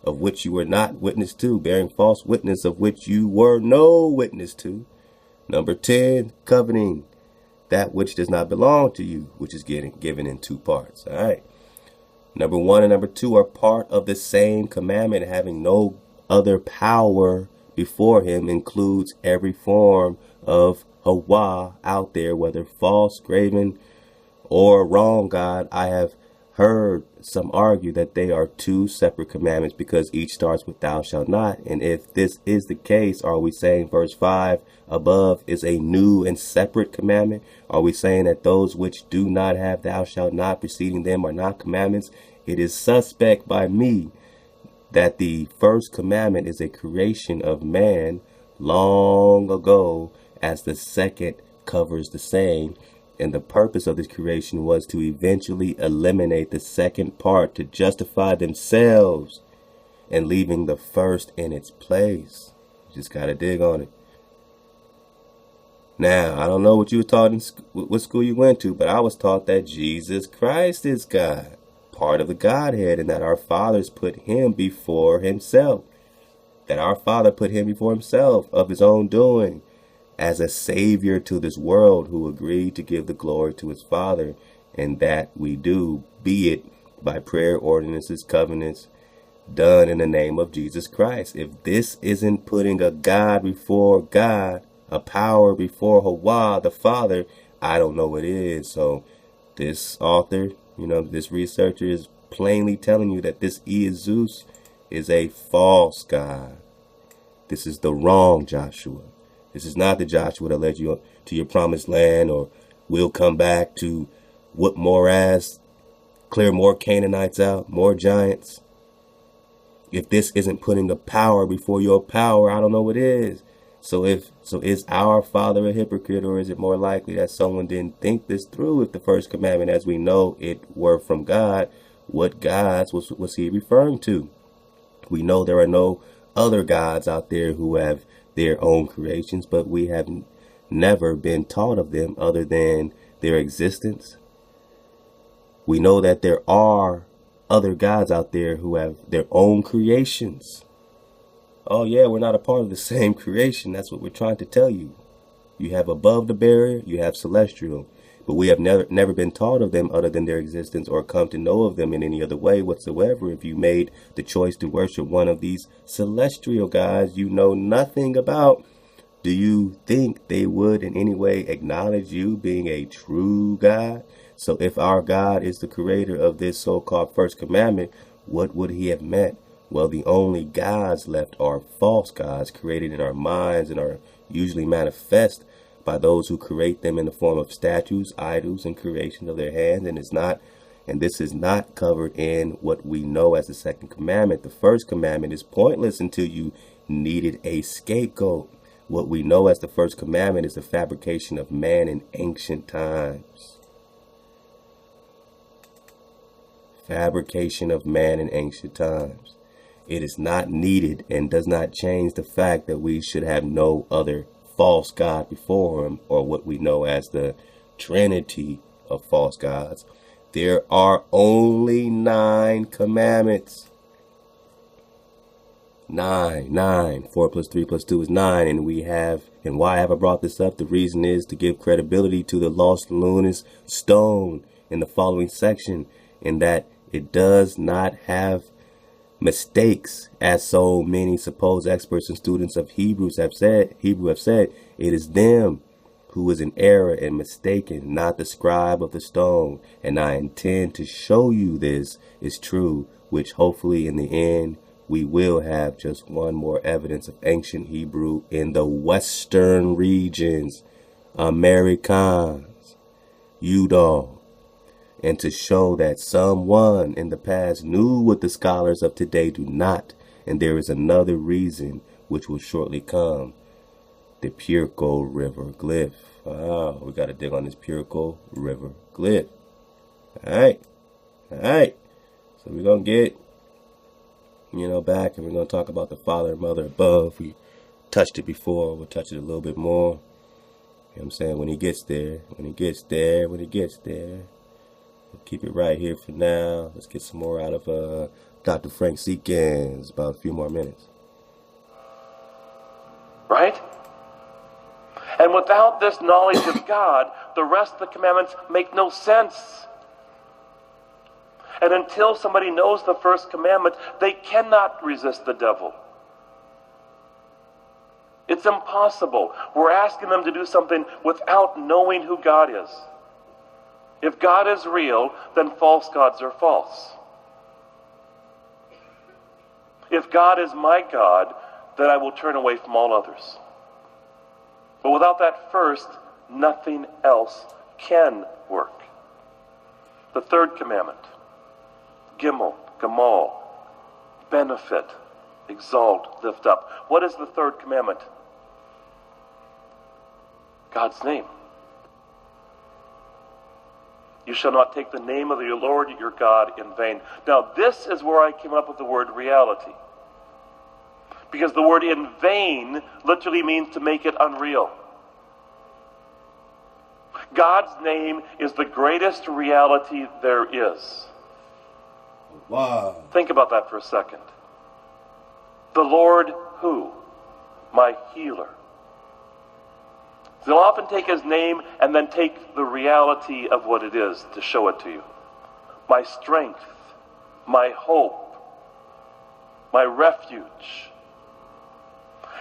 Speaker 1: of which you were not witness to. Bearing false witness of which you were no witness to. Number 10, coveting that which does not belong to you, which is given in 2 parts. All right. Number 1 and number 2 are part of the same commandment. Having no other power before him includes every form of Hawa out there, whether false, graven, or wrong God. I have heard some argue that they are 2 separate commandments because each starts with thou shalt not. And if this is the case, are we saying verse 5 above is a new and separate commandment? Are we saying that those which do not have thou shalt not preceding them are not commandments? It is suspect by me that the first commandment is a creation of man long ago, as the second covers the same. And the purpose of this creation was to eventually eliminate the second part to justify themselves and leaving the first in its place. Just got to dig on it. Now, I don't know what you were taught in what school you went to, but I was taught that Jesus Christ is God, part of the Godhead, and that our fathers put him before himself. That our Father put him before himself of his own doing, as a savior to this world, who agreed to give the glory to his Father, and that we do, be it by prayer, ordinances, covenants, done in the name of Jesus Christ. If this isn't putting a God before God, a power before Hawa, the Father, I don't know what is. So this author, this researcher is plainly telling you that this Zeus is a false God. This is the wrong Joshua. This is not the Joshua that led you to your promised land, or will come back to whoop more ass, clear more Canaanites out, more giants. If this isn't putting a power before your power, I don't know what is. So is our father a hypocrite, or is it more likely that someone didn't think this through with the first commandment, as we know it were from God? What gods was he referring to? We know there are no other gods out there who have their own creations, but we have never been taught of them other than their existence. We know that there are other gods out there who have their own creations. Oh yeah, we're not a part of the same creation. That's what we're trying to tell you. You have above the barrier, you have celestial. But we have never been taught of them other than their existence, or come to know of them in any other way whatsoever. If you made the choice to worship one of these celestial gods you know nothing about, do you think they would in any way acknowledge you being a true God? So if our God is the creator of this so-called first commandment, what would he have meant? Well, the only gods left are false gods created in our minds and are usually manifest by those who create them in the form of statues, idols, and creations of their hands. And this is not covered in what we know as the second commandment. The first commandment is pointless until you needed a scapegoat. What we know as the first commandment is the fabrication of man in ancient times. Fabrication of man in ancient times. It is not needed and does not change the fact that we should have no other false god before him, or what we know as the trinity of false gods. There are only 9 commandments. 9. 4 plus 3 plus 2 is 9. And why have I brought this up? The reason is to give credibility to the lost luminous stone in the following section, in that it does not have mistakes, as so many supposed experts and students of Hebrew have said. It is them who is in error and mistaken, not the scribe of the stone. And I intend to show you this is true, which hopefully in the end we will have just one more evidence of ancient Hebrew in the western regions, Ame'ricans, Udall. And to show that someone in the past knew what the scholars of today do not. And there is another reason which will shortly come. The Cuzco River glyph. We got to dig on this Cuzco River glyph. Alright. So we're going to get, back, and we're going to talk about the Father and Mother above. We touched it before. We'll touch it a little bit more. You know what I'm saying? When he gets there. We'll keep it right here for now. Let's get some more out of Dr. Frank Seekins. About a few more minutes.
Speaker 2: Right? And without this knowledge of God, the rest of the commandments make no sense. And until somebody knows the first commandment, they cannot resist the devil. It's impossible. We're asking them to do something without knowing who God is. If God is real, then false gods are false. If God is my God, then I will turn away from all others. But without that first, nothing else can work. The third commandment, Gimel, Gamal, benefit, exalt, lift up. What is the third commandment? God's name. You shall not take the name of your Lord your God in vain. Now this is where I came up with the word reality. Because the word in vain literally means to make it unreal. God's name is the greatest reality there is.
Speaker 1: Wow.
Speaker 2: Think about that for a second. The Lord who? My healer. They'll often take his name and then take the reality of what it is to show it to you. My strength, my hope, my refuge.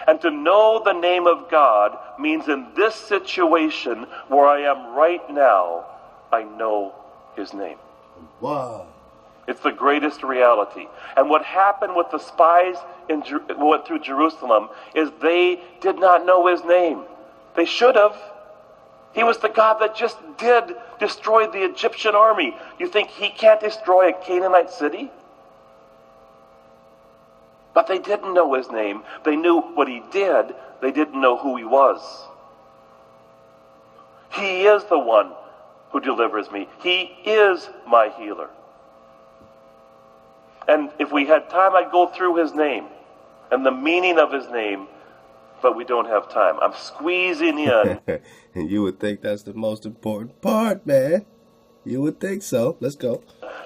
Speaker 2: And to know the name of God means in this situation where I am right now, I know his name.
Speaker 1: Wow.
Speaker 2: It's the greatest reality. And what happened with the spies who went through Jerusalem is they did not know his name. They should have. He was the God that just did destroy the Egyptian army. You think he can't destroy a Canaanite city? But they didn't know his name. They knew what he did. They didn't know who he was. He is the one who delivers me. He is my healer. And if we had time, I'd go through his name and the meaning of his name, but we don't have time. I'm squeezing in.
Speaker 1: And you would think that's the most important part, man. You would think so. Let's go.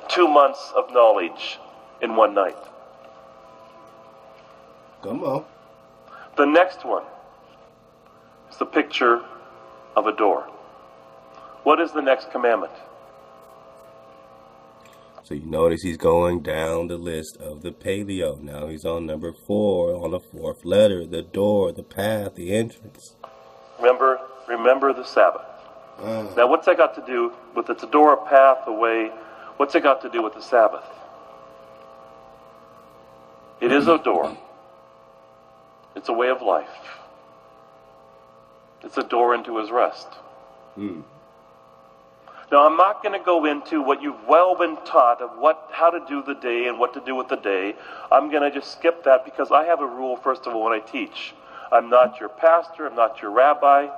Speaker 2: 2 months of knowledge in one night.
Speaker 1: Come on.
Speaker 2: The next one is the picture of a door. What is the next commandment?
Speaker 1: So you notice he's going down the list of the Paleo. Now he's on number 4, on the 4th letter, the door, the path, the entrance.
Speaker 2: Remember the Sabbath. Now what's that got to do with it's a door, a path, a way? What's it got to do with the Sabbath? It is a door. It's a way of life. It's a door into his rest. Now, I'm not going to go into what you've well been taught of how to do the day and what to do with the day. I'm going to just skip that because I have a rule, first of all, when I teach. I'm not your pastor. I'm not your rabbi.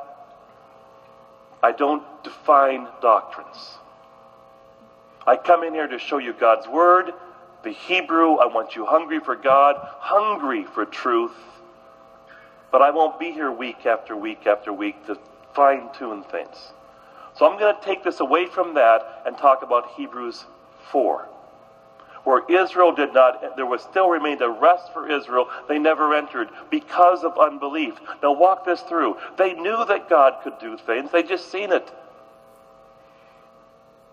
Speaker 2: I don't define doctrines. I come in here to show you God's word, the Hebrew. I want you hungry for God, hungry for truth. But I won't be here week after week after week to fine-tune things. So I'm going to take this away from that and talk about Hebrews 4, where Israel there was still remained a rest for Israel. They never entered because of unbelief. Now walk this through. They knew that God could do things. They just seen it.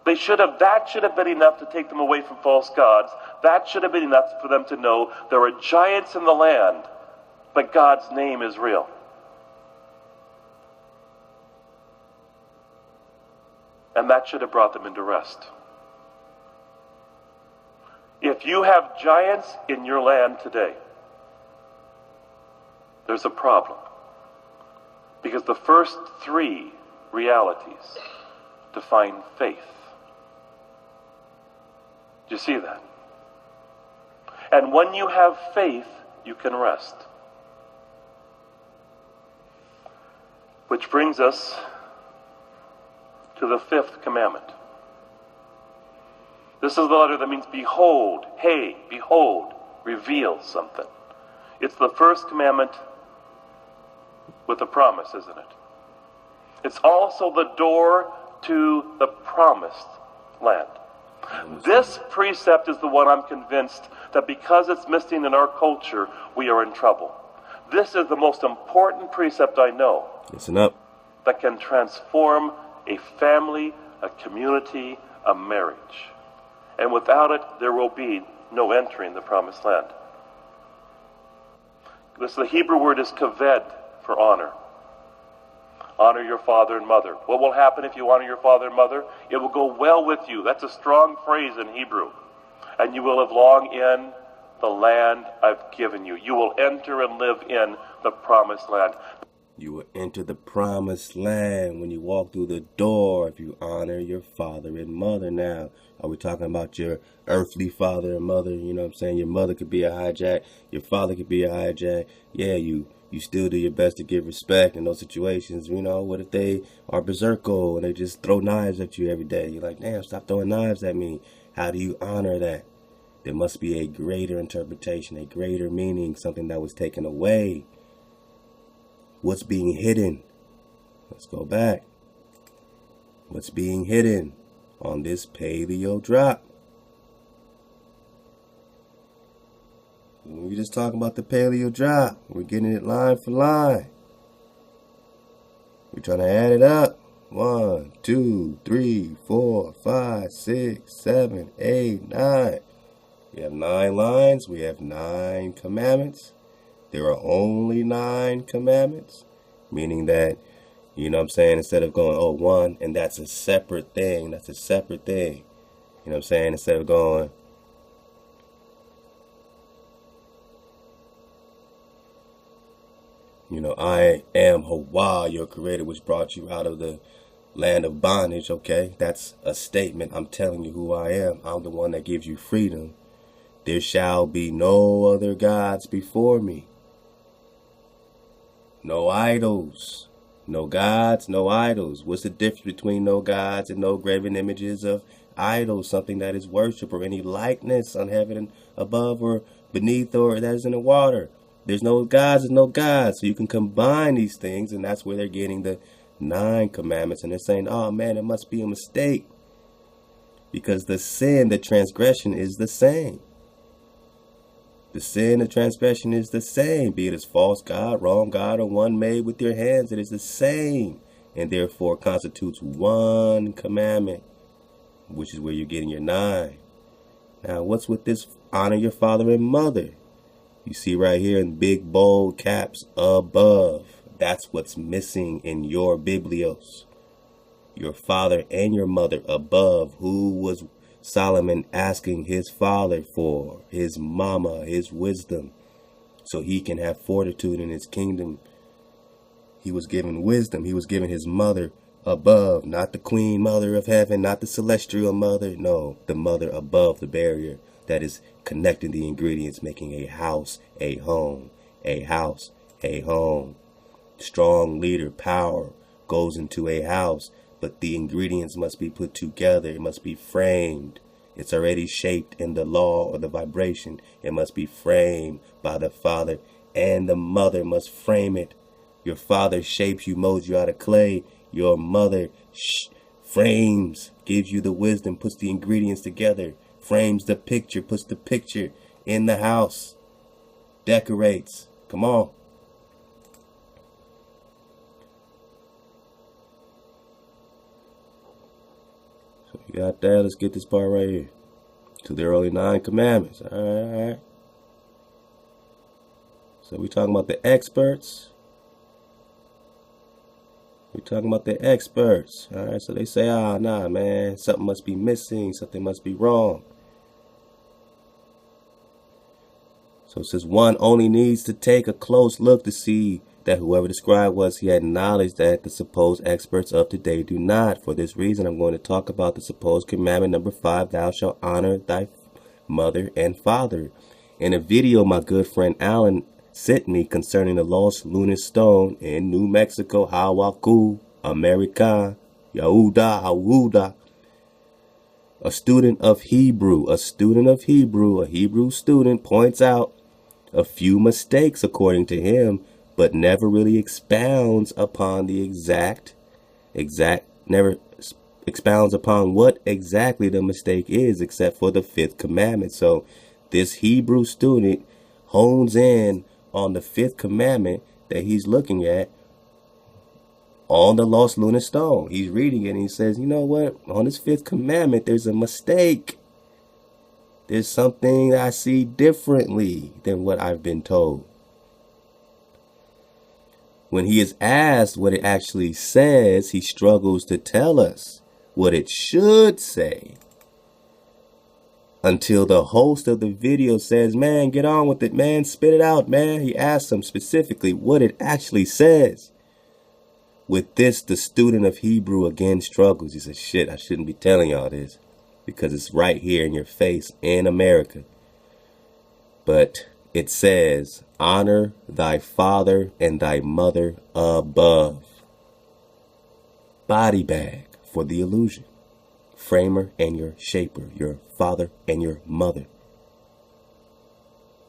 Speaker 2: That should have been enough to take them away from false gods. That should have been enough for them to know there are giants in the land, but God's name is real. And that should have brought them into rest. If you have giants in your land today, there's a problem. Because the first 3 realities define faith. Do you see that? And when you have faith, you can rest. Which brings us to the 5th commandment. This is the letter that means behold, hey, behold, reveals something. It's the first commandment with a promise, isn't it? It's also the door to the promised land. This precept is the one I'm convinced that because it's missing in our culture, we are in trouble. This is the most important precept I know.
Speaker 1: Listen up.
Speaker 2: That can transform a family, a community, a marriage. And without it, there will be no entering the promised land. The Hebrew word is kaved, for honor. Honor your father and mother. What will happen if you honor your father and mother? It will go well with you. That's a strong phrase in Hebrew. And you will live long in the land I've given you. You will enter and live in the promised land.
Speaker 1: You will enter the promised land when you walk through the door if you honor your father and mother. Now, are we talking about your earthly father and mother? You know what I'm saying? Your mother could be a hijack. Your father could be a hijack. Yeah, you still do your best to give respect in those situations. You know, what if they are berserko and they just throw knives at you every day? You're like, damn, stop throwing knives at me. How do you honor that? There must be a greater interpretation, a greater meaning, something that was taken away. What's being hidden? Let's go back. What's being hidden on this Paleo drop? We're just talking about the Paleo drop. We're getting it line for line. We're trying to add it up. 1, 2, 3, 4, 5, 6, 7, 8, 9. We have 9 lines. We have 9 commandments. There are only 9 commandments, meaning that, you know what I'm saying, instead of going, oh, 1, and that's a separate thing. That's a separate thing. You know what I'm saying? Instead of going, you know, I am Hawa, your creator, which brought you out of the land of bondage. Okay, that's a statement. I'm telling you who I am. I'm the one that gives you freedom. There shall be no other gods before me. No idols. No gods, no idols. What's the difference between no gods and no graven images of idols? Something that is worship or any likeness on heaven above or beneath or that is in the water. There's no gods, there's no gods. So you can combine these things, and that's where they're getting the 9 commandments. And they're saying, oh man, it must be a mistake. Because the sin, the transgression is the same. The sin of transgression is the same, be it as false God, wrong God, or one made with your hands. It is the same, and therefore constitutes one commandment, which is where you're getting your 9. Now, what's with this honor your father and mother? You see right here in big bold caps above. That's what's missing in your biblios. Your father and your mother above. Who was Solomon asking his father for? His mama, his wisdom, so he can have fortitude in his kingdom. He was given wisdom. He was given his mother above, not the queen mother of heaven, not the celestial mother. No, the mother above the barrier that is connecting the ingredients, making a house, a home, a house, a home. Strong leader, power goes into a house. But the ingredients must be put together. It must be framed. It's already shaped in the law or the vibration. It must be framed by the father, and the mother must frame it. Your father shapes you, molds you out of clay. Your mother frames, gives you the wisdom, puts the ingredients together, frames the picture, puts the picture in the house, decorates. Come on. You got that? Let's get this part right here. To the early 9 commandments. All right. So we're talking about the experts. We're talking about the experts. All right. So they say, nah, man, something must be missing. Something must be wrong. So it says one only needs to take a close look to see that whoever the scribe was, he had knowledge that the supposed experts of today do not. For this reason, I'm going to talk about the supposed commandment number 5, thou shalt honor thy mother and father. In a video my good friend Alan sent me concerning the lost lunar stone in New Mexico, Hawaku, Ame'rican, Yahuda, a student of Hebrew, a Hebrew student points out a few mistakes according to him, but never really expounds upon never expounds upon what exactly the mistake is, except for the 5th commandment. So this Hebrew student hones in on the 5th commandment that he's looking at on the lost lunar stone. He's reading it and he says, you know what? On this 5th commandment, there's a mistake. There's something that I see differently than what I've been told. When he is asked what it actually says, he struggles to tell us what it should say. Until the host of the video says, man, get on with it, man, spit it out, man. He asks him specifically what it actually says. With this, the student of Hebrew again struggles. He says, shit, I shouldn't be telling y'all this because it's right here in your face in America. But it says, honor thy father and thy mother above. Body bag for the illusion. Framer and your shaper, your father and your mother.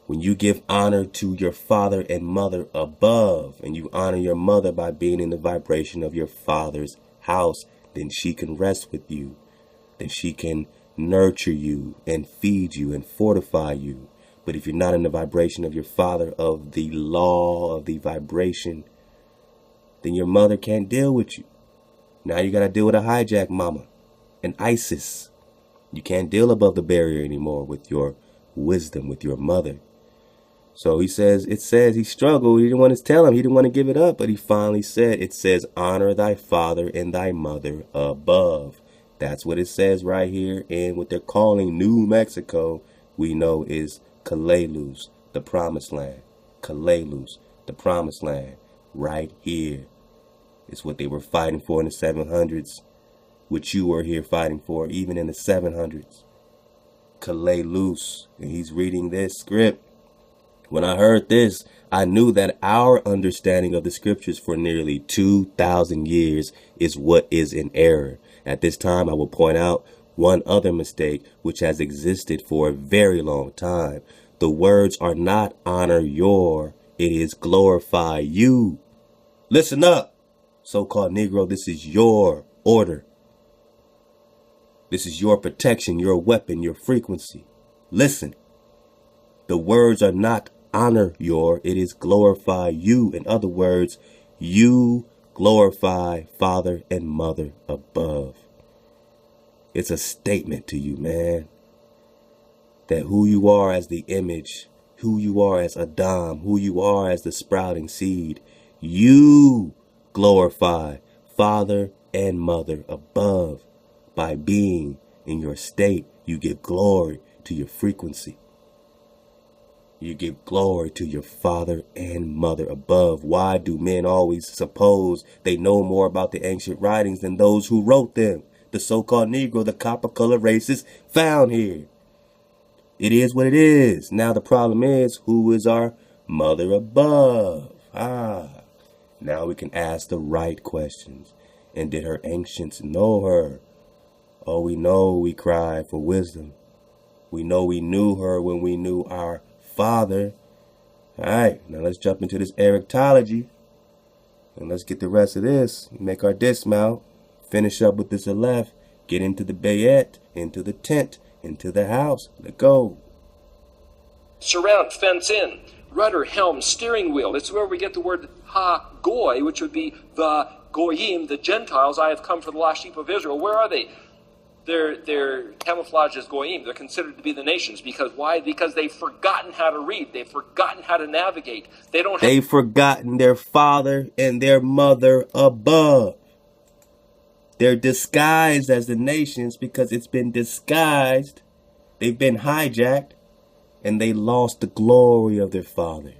Speaker 1: When you give honor to your father and mother above, and you honor your mother by being in the vibration of your father's house, then she can rest with you. Then she can nurture you and feed you and fortify you. But if you're not in the vibration of your father, of the law, of the vibration, then your mother can't deal with you. Now you got to deal with a hijack mama, an ISIS. You can't deal above the barrier anymore with your wisdom, with your mother. So it says he struggled. He didn't want to tell him. He didn't want to give it up. But he finally said, it says, honor thy father and thy mother above. That's what it says right here in what they're calling New Mexico. We know is Kalelus, the promised land. Kalelus, the promised land. Right here. It's what they were fighting for in the 700s. Which you were here fighting for even in the 700s. Kalei loose, and he's reading this script. When I heard this, I knew that our understanding of the scriptures for nearly 2,000 years is what is in error. At this time, I will point out one other mistake which has existed for a very long time. The words are not honor your, it is glorify you. Listen up, so-called Negro, this is your order. This is your protection, your weapon, your frequency. Listen. The words are not honor your, it is glorify you. In other words, you glorify Father and Mother above. It's a statement to you, man, that who you are as the image, who you are as Adam, who you are as the sprouting seed, you glorify Father and Mother above. By being in your state, you give glory to your frequency. You give glory to your Father and Mother above. Why do men always suppose they know more about the ancient writings than those who wrote them? The so-called Negro, the copper-colored races found here. It is what it is. Now the problem is, who is our Mother above? Now we can ask the right questions. And did her ancients know her? Oh, we know we cry for wisdom. We know we knew her when we knew our Father. All right, now let's jump into this Erictology. And let's get the rest of this. Make our dismount. Finish up with this Aleph. Get into the bayet, into the tent, into the house. Let's go.
Speaker 3: Surround, fence in, rudder, helm, steering wheel. It's where we get the word ha-goy, which would be the goyim, the Gentiles. I have come for the lost sheep of Israel. Where are they? They're camouflaged as goyim. They're considered to be the nations. Because why? Because they've forgotten how to read. They've forgotten how to navigate.
Speaker 1: They've forgotten their Father and their Mother above. They're disguised as the nations because it's been disguised. They've been hijacked. And they lost the glory of their Father,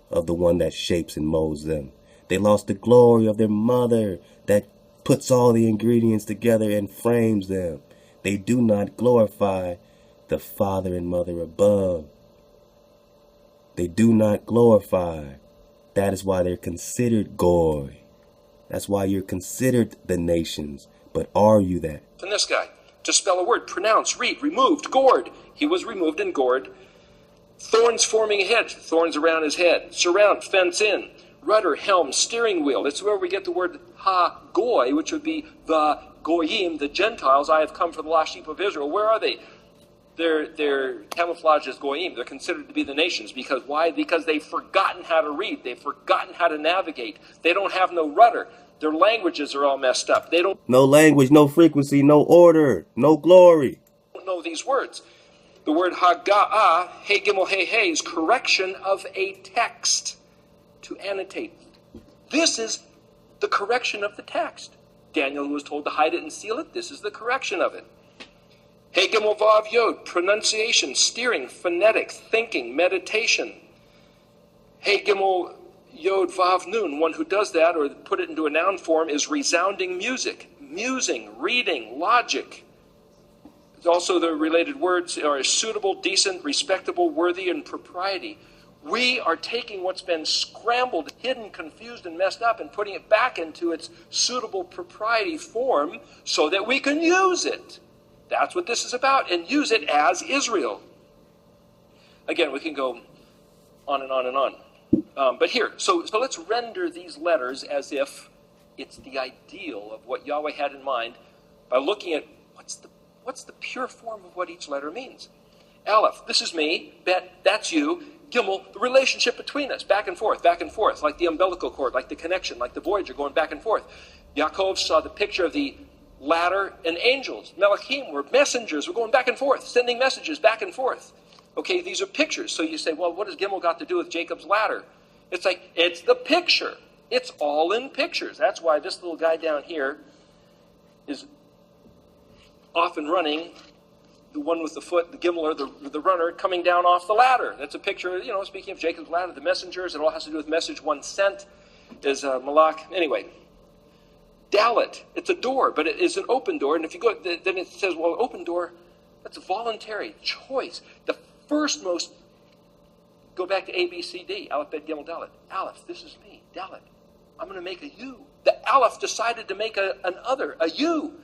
Speaker 1: of the one that shapes and molds them. They lost the glory of their Mother that puts all the ingredients together and frames them. They do not glorify the Father and Mother above. They do not glorify. That is why they're considered goy. That's why you're considered the nations. But are you that?
Speaker 3: And this guy, to spell a word, pronounce, read, removed, gored. He was removed and gored. Thorns forming a hedge, thorns around his head. Surround, fence in, rudder, helm, steering wheel. It's where we get the word ha-goy, which would be the goyim, the Gentiles. I have come for the lost sheep of Israel. Where are they? They're camouflaged as goyim. They're considered to be the nations. Because why? Because they've forgotten how to read. They've forgotten how to navigate. They don't have no rudder. Their languages are all messed up. They don't
Speaker 1: no language, no frequency, no order, no glory.
Speaker 3: Don't know these words. The word haga'ah, hey gimel hey hey, is correction of a text. To annotate. This is the correction of the text. Daniel, who was told to hide it and seal it, this is the correction of it. Hey gimel vav yod, pronunciation, steering, phonetic, thinking, meditation. Hey gimel yod vav nun, one who does that, or put it into a noun form, is resounding music, musing, reading, logic. Also the related words are suitable, decent, respectable, worthy, and propriety. We are taking what's been scrambled, hidden, confused, and messed up and putting it back into its suitable propriety form so that we can use it. That's what this is about, and use it as Israel. Again, we can go on and on and on. But here, so let's render these letters as if it's the ideal of what Yahweh had in mind by looking at what's the pure form of what each letter means. Aleph, this is me. Bet, that's you. Gimel, the relationship between us, back and forth, like the umbilical cord, like the connection, like the Voyager going back and forth. Yaakov saw the picture of the ladder and angels. Melachim were messengers, were going back and forth, sending messages back and forth. Okay, these are pictures. So you say, well, what has Gimel got to do with Jacob's ladder? It's like, it's the picture. It's all in pictures. That's why this little guy down here is off and running, the one with the foot, the gimel, the runner, coming down off the ladder. That's a picture, speaking of Jacob's ladder, the messengers, it all has to do with message one sent, is Malach. Anyway, Dalet, it's a door, but it is an open door, and if you go, then it says, well, open door, That's voluntary choice. The first most, go back to A, B, C, D, Aleph, Bet, Gimel, Dalet. Aleph, this is me. Dalet, I'm going to make a you. The Aleph decided to make an other, a you.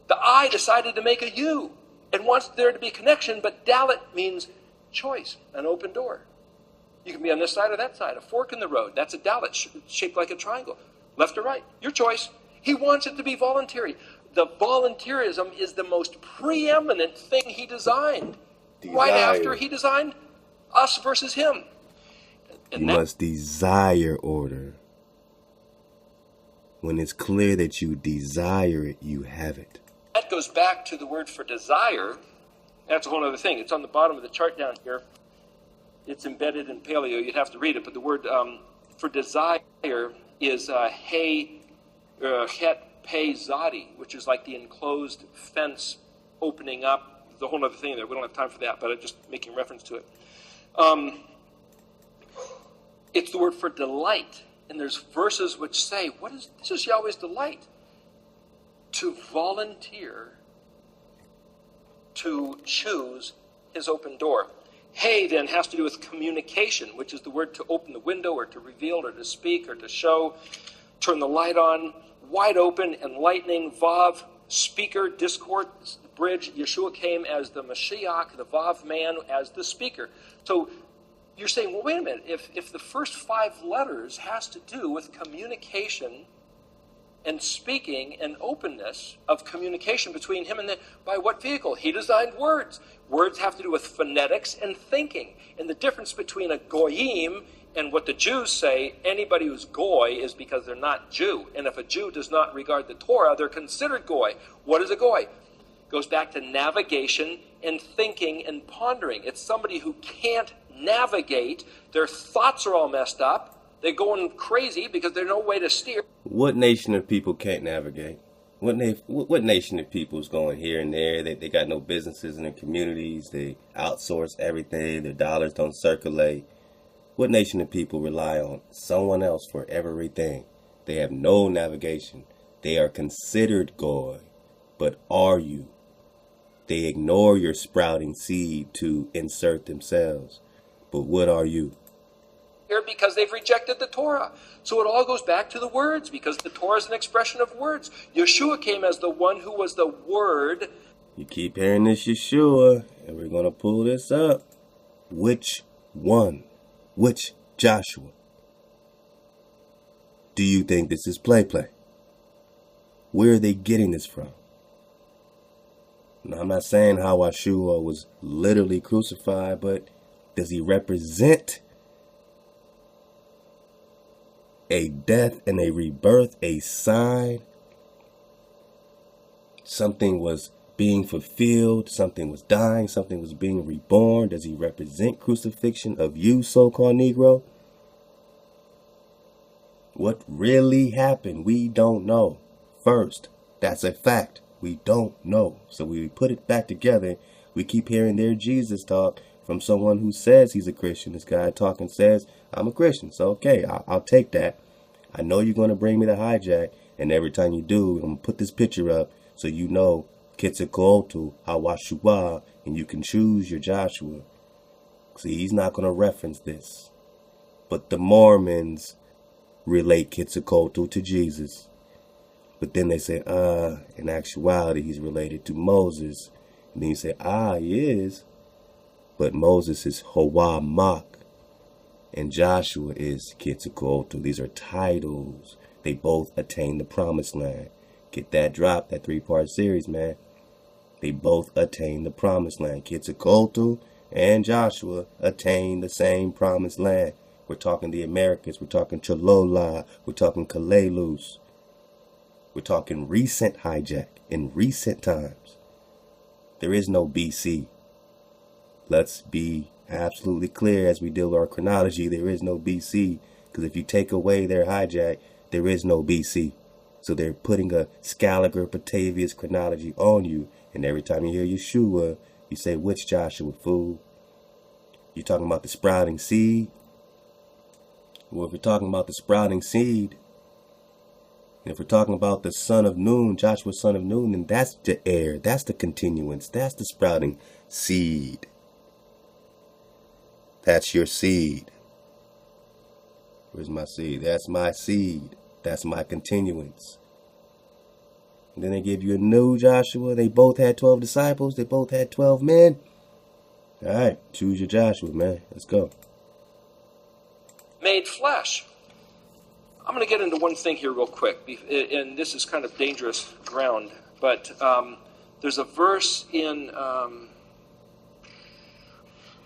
Speaker 3: The I decided to make a you and wants there to be connection, but Dalet means choice, an open door. You can be on this side or that side, a fork in the road. That's a Dalet shaped like a triangle. Left or right, your choice. He wants it to be voluntary. The voluntarism is the most preeminent thing he designed. Right after he designed us versus him. And
Speaker 1: you must desire order. When it's clear that you desire it, you have it.
Speaker 3: That goes back to the word for desire. That's a whole other thing. It's on the bottom of the chart down here. It's embedded in Paleo. You'd have to read it. But the word for desire is het pe zadi, which is like the enclosed fence opening up. There's a whole other thing there. We don't have time for that, but I'm just making reference to it. It's the word for delight. And there's verses which say, this is Yahweh's delight. To volunteer, to choose his open door. Hey then has to do with communication, which is the word to open the window or to reveal or to speak or to show, turn the light on, wide open, enlightening, Vav, speaker, discourse, bridge. Yeshua came as the Mashiach, the Vav man as the speaker. So you're saying, well, wait a minute, if the first 5 letters has to do with communication and speaking and openness of communication between him and by what vehicle? He designed words. Words have to do with phonetics and thinking. And the difference between a goyim and what the Jews say, anybody who's goy is because they're not Jew. And if a Jew does not regard the Torah, they're considered goy. What is a goy? It goes back to navigation and thinking and pondering. It's somebody who can't navigate. Their thoughts are all messed up. They're going crazy because there's no way to steer.
Speaker 1: What nation of people can't navigate? What nation of people is going here and there? They got no businesses in their communities. They outsource everything. Their dollars don't circulate. What nation of people rely on someone else for everything? They have no navigation. They are considered goy. But are you? They ignore your sprouting seed to insert themselves. But what are you?
Speaker 3: Because they've rejected the Torah. So it all goes back to the words, because the Torah is an expression of words. Yeshua came as the one who was the Word.
Speaker 1: You keep hearing this Yeshua, and we're going to pull this up. Which one? Which Joshua? Do you think this is play? Where are they getting this from? Now, I'm not saying how Yeshua was literally crucified, but does he represent a death and a rebirth, a sign? Something was being fulfilled, something was dying, something was being reborn. Does he represent crucifixion of you, so-called Negro? What really happened, we don't know. First, that's a fact. We don't know. So we put it back together. We keep hearing their Jesus talk from someone who says he's a Christian. This guy talking says, I'm a Christian. So, okay, I'll take that. I know you're going to bring me the hijack. And every time you do, I'm going to put this picture up so you know Quetzalcoatl, Hawashua, and you can choose your Joshua. See, he's not going to reference this. But the Mormons relate Quetzalcoatl to Jesus. But then they say, in actuality, he's related to Moses. And then you say, he is. But Moses is Hawamak. And Joshua is Quetzalcoatl. These are titles. They both attain the promised land. Get that drop, that 3-part series, man. They both attain the promised land. Quetzalcoatl and Joshua attain the same promised land. We're talking the Americans. We're talking Cholola. We're talking Kalelus. We're talking recent hijack in recent times. There is no BC. Let's be absolutely clear as we deal with our chronology. There is no BC, because if you take away their hijack, there is no BC. So they're putting a Scaliger Patavius chronology on you. And every time you hear Yeshua, you say, which Joshua, fool? You're talking about the sprouting seed? Well, if you're talking about the sprouting seed, And if we're talking about the son of Nun, Joshua son of Nun, then that's the heir, that's the continuance, that's the sprouting seed. That's your seed. Where's my seed? That's my seed. That's my continuance. And then they give you a new Joshua. They both had 12 disciples. They both had 12 men. All right, choose your Joshua, man. Let's go.
Speaker 3: Made flesh. I'm going to get into one thing here real quick, and this is kind of dangerous ground, but there's a verse in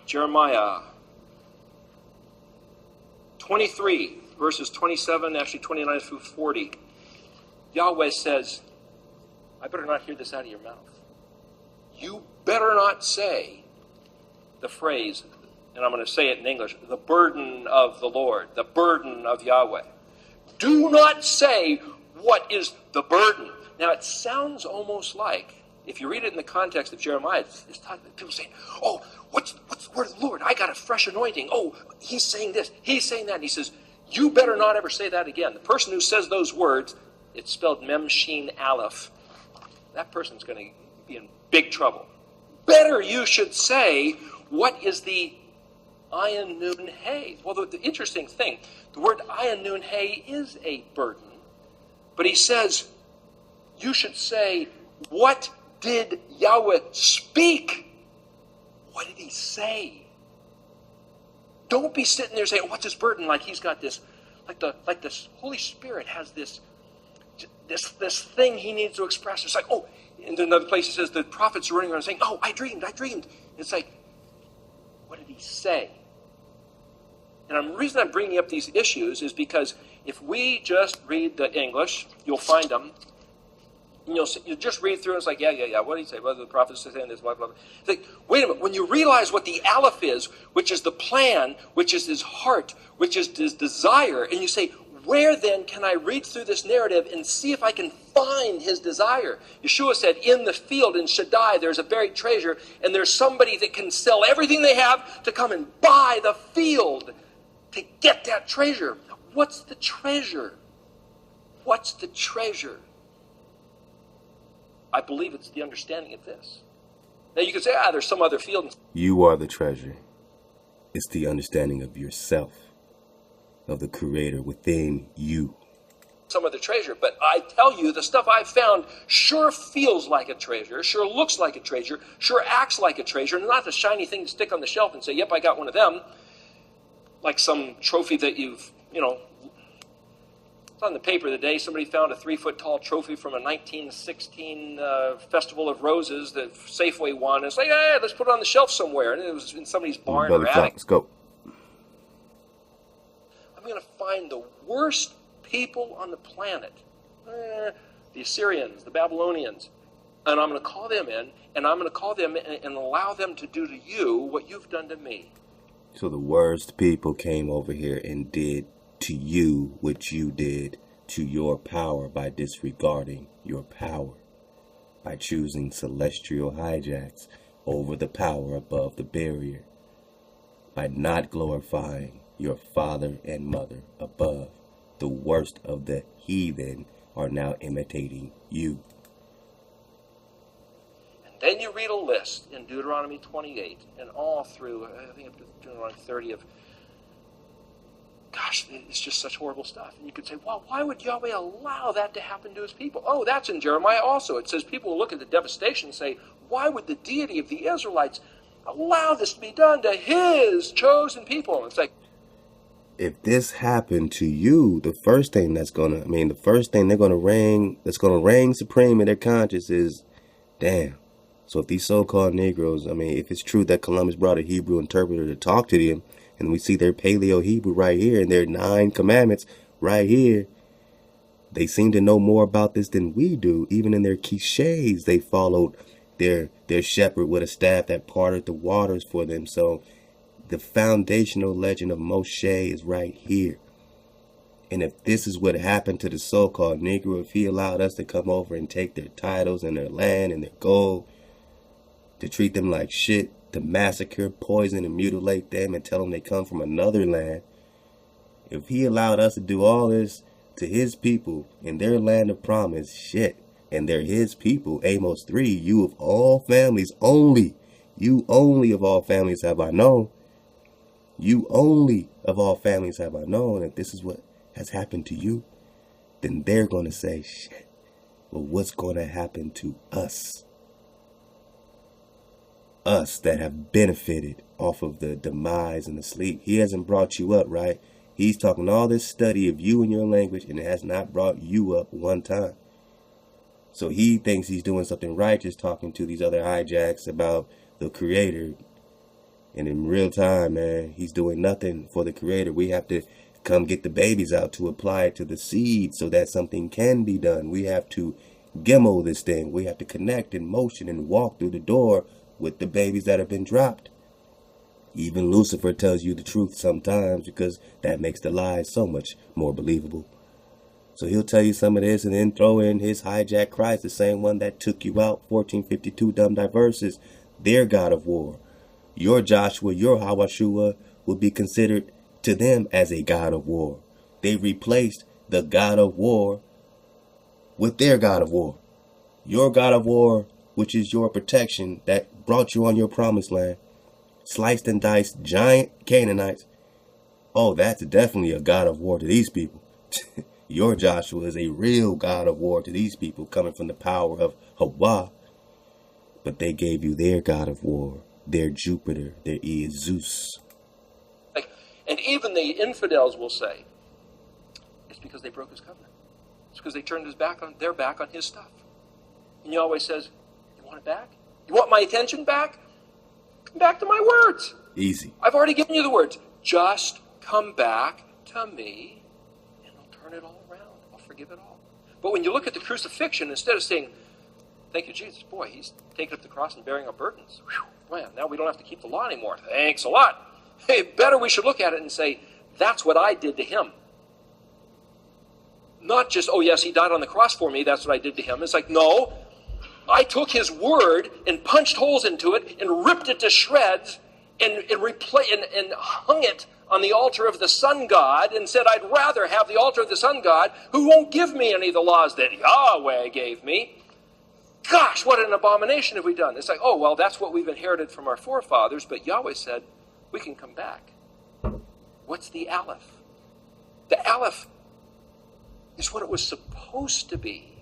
Speaker 3: Jeremiah 23, verses 27, actually 29 through 40. Yahweh says, I better not hear this out of your mouth. You better not say the phrase, and I'm going to say it in English, the burden of the Lord, the burden of Yahweh. Do not say what is the burden. Now it sounds almost like, if you read it in the context of Jeremiah, it's talking about people saying, oh, what's the word of the Lord? I got a fresh anointing. Oh, he's saying this, he's saying that. And he says, you better not ever say that again. The person who says those words, it's spelled Mem, Sheen, Aleph. That person's going to be in big trouble. Better you should say, what is the Ayin Nun Hay? Well, the interesting thing, the word Ayin Nun Hay is a burden. But he says, you should say, what did Yahweh speak? What did he say? Don't be sitting there saying, what's his burden? Like he's got this, like the Holy Spirit has this thing he needs to express. It's like, oh, in another place it says the prophets are running around saying, oh, I dreamed. It's like, what did he say? And the reason I'm bringing up these issues is because if we just read the English, you'll find them. And you'll just read through and it's like, yeah. What did he say? What did the prophets say? This, blah, blah, blah. It's like, wait a minute. When you realize what the Aleph is, which is the plan, which is his heart, which is his desire, and you say, where then can I read through this narrative and see if I can find his desire? Yeshua said, in the field in Shaddai, there's a buried treasure, and there's somebody that can sell everything they have to come and buy the field to get that treasure. What's the treasure? What's the treasure? I believe it's the understanding of this. Now you could say, there's some other field.
Speaker 1: You are the treasure. It's the understanding of yourself, of the Creator within you.
Speaker 3: Some other treasure, but I tell you, the stuff I've found sure feels like a treasure, sure looks like a treasure, sure acts like a treasure, and not the shiny thing to stick on the shelf and say, yep, I got one of them. Like some trophy that you've, it's on the paper today. Somebody found a 3-foot tall trophy from a 1916 Festival of Roses that Safeway won. It's like, hey, let's put it on the shelf somewhere. And it was in somebody's barn or attic.
Speaker 1: Let's go.
Speaker 3: I'm going to find the worst people on the planet. The Assyrians, the Babylonians. And I'm going to call them in, and I'm going to call them in and allow them to do to you what you've done to me.
Speaker 1: So the worst people came over here and did to you what you did to your power by disregarding your power, by choosing celestial hijacks over the power above the barrier, by not glorifying your father and mother above. The worst of the heathen are now imitating you.
Speaker 3: Then you read a list in Deuteronomy 28 and all through, I think up to Deuteronomy 30 of, gosh, it's just such horrible stuff. And you could say, well, why would Yahweh allow that to happen to his people? Oh, that's in Jeremiah also. It says people will look at the devastation and say, why would the deity of the Israelites allow this to be done to his chosen people? And it's like,
Speaker 1: if this happened to you, the first thing they're going to reign supreme in their conscience is, damn. So if these so-called Negroes, if it's true that Columbus brought a Hebrew interpreter to talk to them, and we see their Paleo Hebrew right here, and their 9 commandments right here, they seem to know more about this than we do. Even in their cliches, they followed their shepherd with a staff that parted the waters for them. So the foundational legend of Moshe is right here. And if this is what happened to the so-called Negro, if he allowed us to come over and take their titles and their land and their gold, to treat them like shit, to massacre, poison, and mutilate them and tell them they come from another land. If he allowed us to do all this to his people in their land of promise, shit, and they're his people. Amos 3, you of all families only, you only of all families have I known. You only of all families have I known. If this is what has happened to you, then they're going to say, shit, well, what's going to happen to us? Us that have benefited off of the demise and the sleep. He hasn't brought you up, right? He's talking all this study of you and your language, and it has not brought you up one time. So he thinks he's doing something righteous, talking to these other hijacks about the Creator. And in real time, man, he's doing nothing for the Creator. We have to come get the babies out to apply it to the seed so that something can be done. We have to gimmo this thing. We have to connect in motion and walk through the door with the babies that have been dropped. Even Lucifer tells you the truth sometimes because that makes the lies so much more believable. So he'll tell you some of this and then throw in his hijack Christ, the same one that took you out, 1452 dumb Diversas, their God of war. Your Joshua, your Hawashua would be considered to them as a God of war. They replaced the God of war with their God of war. Your God of war, which is your protection that brought you on your promised land, sliced and diced giant Canaanites. Oh, that's definitely a God of war to these people. Your Joshua is a real God of war to these people coming from the power of Hawa. But they gave you their God of war, their Jupiter, their Zeus.
Speaker 3: And even the infidels will say, it's because they broke his covenant. It's because they turned their back on his stuff. And Yahweh says, you want it back? You want my attention back? Come back to my words.
Speaker 1: Easy.
Speaker 3: I've already given you the words. Just come back to me, and I'll turn it all around. I'll forgive it all. But when you look at the crucifixion, instead of saying, thank you, Jesus, boy, he's taking up the cross and bearing our burdens. Whew, man, now we don't have to keep the law anymore. Thanks a lot. Hey, better we should look at it and say, that's what I did to him. Not just, oh yes, he died on the cross for me, that's what I did to him. It's like, no, I took his word and punched holes into it and ripped it to shreds and hung it on the altar of the sun god and said, I'd rather have the altar of the sun god who won't give me any of the laws that Yahweh gave me. Gosh, what an abomination have we done? It's like, oh, well, that's what we've inherited from our forefathers, but Yahweh said, we can come back. What's the Aleph? The Aleph is what it was supposed to be,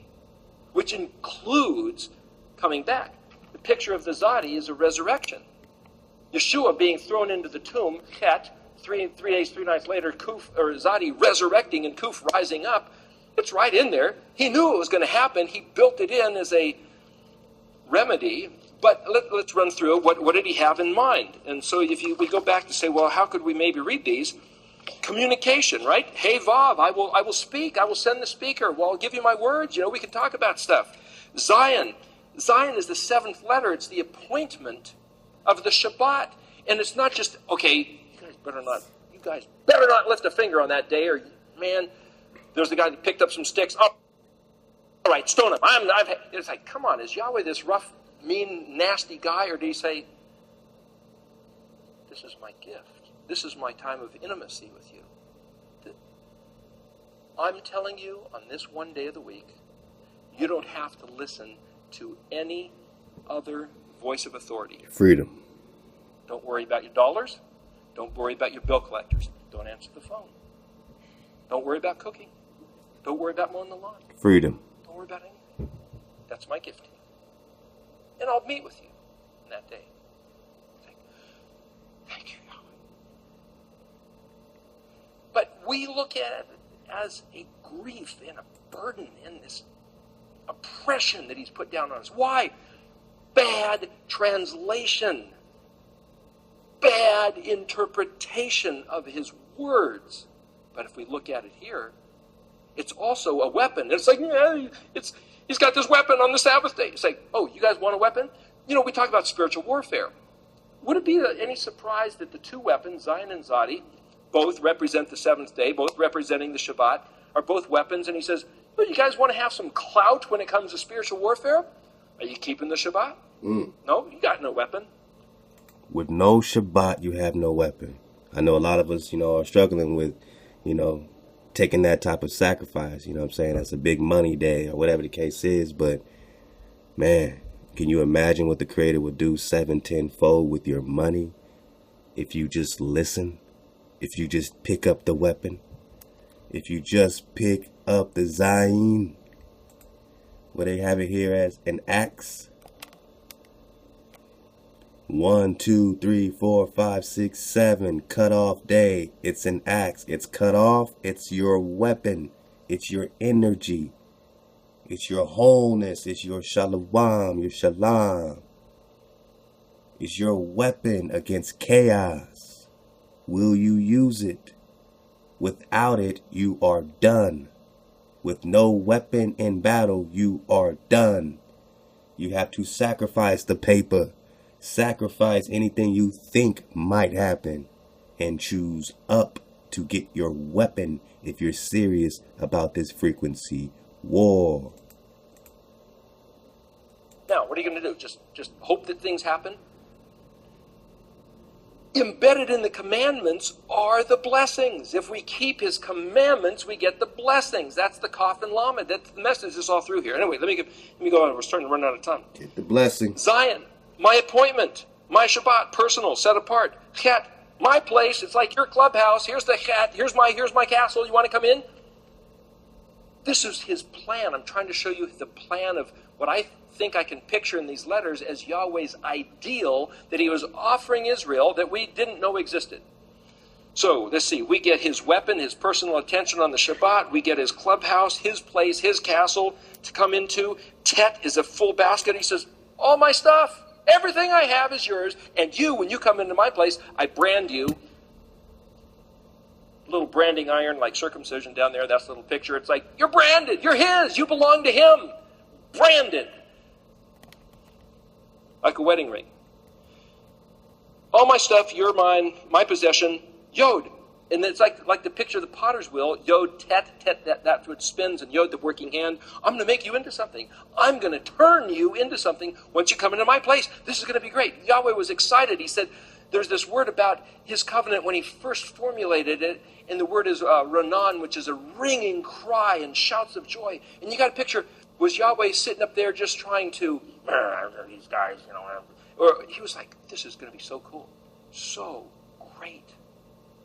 Speaker 3: which includes coming back. The picture of the Zadi is a resurrection. Yeshua being thrown into the tomb, Chet, 3 days, 3 nights later, Kuf, or Zadi resurrecting and Kuf rising up. It's right in there. He knew it was going to happen. He built it in as a remedy. But let's run through it. What did he have in mind? And so if we go back to say, well, how could we maybe read these? Communication, right? Hey, Vav, I will speak. I will send the speaker. Well, I'll give you my words. We can talk about stuff. Zion. Zion is the 7th letter. It's the appointment of the Shabbat. And it's not just, okay, you guys better not lift a finger on that day, or, man, there's the guy that picked up some sticks. Oh, all right, stone him. It's like, come on, is Yahweh this rough, mean, nasty guy, or do you say, this is my gift. This is my time of intimacy with you. I'm telling you, on this one day of the week, you don't have to listen to any other voice of authority.
Speaker 1: Freedom.
Speaker 3: Don't worry about your dollars. Don't worry about your bill collectors. Don't answer the phone. Don't worry about cooking. Don't worry about mowing the lawn.
Speaker 1: Freedom.
Speaker 3: Don't worry about anything. That's my gift to you. And I'll meet with you on that day. Thank you, Yahweh. But we look at it as a grief and a burden and this oppression that he's put down on us. Why? Bad translation. Bad interpretation of his words. But if we look at it here, it's also a weapon. It's like, yeah, he's got this weapon on the Sabbath day. It's like, oh, you guys want a weapon? We talk about spiritual warfare. Would it be any surprise that the two weapons, Zion and Zadi, both represent the 7th day, both representing the Shabbat, are both weapons? And he says, well, you guys want to have some clout when it comes to spiritual warfare? Are you keeping the Shabbat? No, you got no weapon.
Speaker 1: With no Shabbat, you have no weapon. I know a lot of us, are struggling with, taking that type of sacrifice. You know what I'm saying? That's a big money day or whatever the case is. But, man, can you imagine what the Creator would do 7-10-fold with your money if you just listen? If you just pick up the weapon? If you just pick up the Zayin? Where they have it here as an axe. 1, 2, 3, 4, 5, 6, 7. Cut off day. It's an axe. It's cut off. It's your weapon. It's your energy. It's your wholeness. It's your shalom. Your shalom. It's your weapon against chaos. Will you use it? Without it, you are done. With no weapon in battle, you are done. You have to sacrifice the paper. Sacrifice anything you think might happen. And choose up to get your weapon if you're serious about this frequency war.
Speaker 3: Now, what are you going to do? Just hope that things happen? Embedded in the commandments are the blessings. If we keep his commandments, we get the blessings. That's the Kaf and Lamed. That's the message is all through here. Anyway, let me go on. We're starting to run out of time.
Speaker 1: Get the blessing.
Speaker 3: Zion, my appointment, my Shabbat, personal, set apart. Chet, my place. It's like your clubhouse. Here's the chet. Here's my castle. You want to come in? This is his plan. I'm trying to show you the plan of what I think I can picture in these letters as Yahweh's ideal that he was offering Israel that we didn't know existed. So, let's see. We get his weapon, his personal attention on the Shabbat. We get his clubhouse, his place, his castle to come into. Tet is a full basket. He says, all my stuff, everything I have is yours. And you, when you come into my place, I brand you. Little branding iron like circumcision down there. That's a little picture. It's like, you're branded. You're his. You belong to him. Branded. Like a wedding ring. All my stuff, you're mine, my possession, Yod. And it's like the picture of the potter's wheel, Yod, Tet, that's what spins, and Yod, the working hand. I'm going to make you into something. I'm going to turn you into something once you come into my place. This is going to be great. Yahweh was excited. He said, there's this word about his covenant when he first formulated it, and the word is Ranan, which is a ringing cry and shouts of joy. And you got a picture, was Yahweh sitting up there just trying to, these guys, or he was like, this is going to be so cool, so great,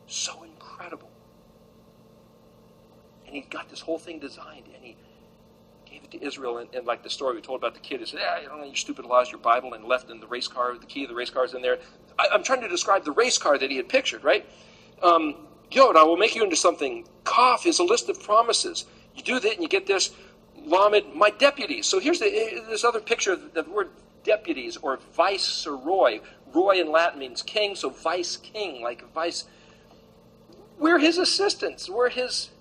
Speaker 3: so incredible. And he got this whole thing designed, and he gave it to Israel, and like the story we told about the kid who said, you don't know your stupid laws, your Bible, and left in the race car, the key of the race car is in there. I'm trying to describe the race car that he had pictured, right? Yod, I will make you into something. Kaf is a list of promises. You do that and you get this. Lamed, my deputies. So here's this other picture of the word deputies or viceroy. Roy in Latin means king, so vice king, like vice. We're his assistants. We're his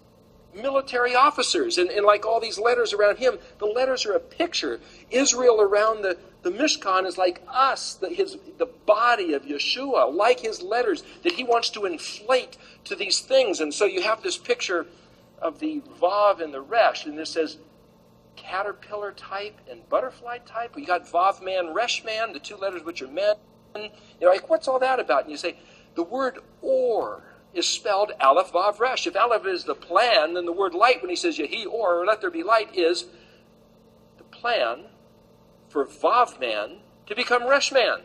Speaker 3: military officers. And like all these letters around him, the letters are a picture. Israel around the Mishkan is like us, the body of Yeshua, like his letters that he wants to inflate to these things. And so you have this picture of the Vav and the Resh, and this says caterpillar type and butterfly type. You got Vav man, Resh man, the two letters which are men. You're like, what's all that about? And you say, the word or is spelled Aleph Vav Resh. If Aleph is the plan, then the word light, when he says Yehi or let there be light, is the plan for Vav man to become Resh man.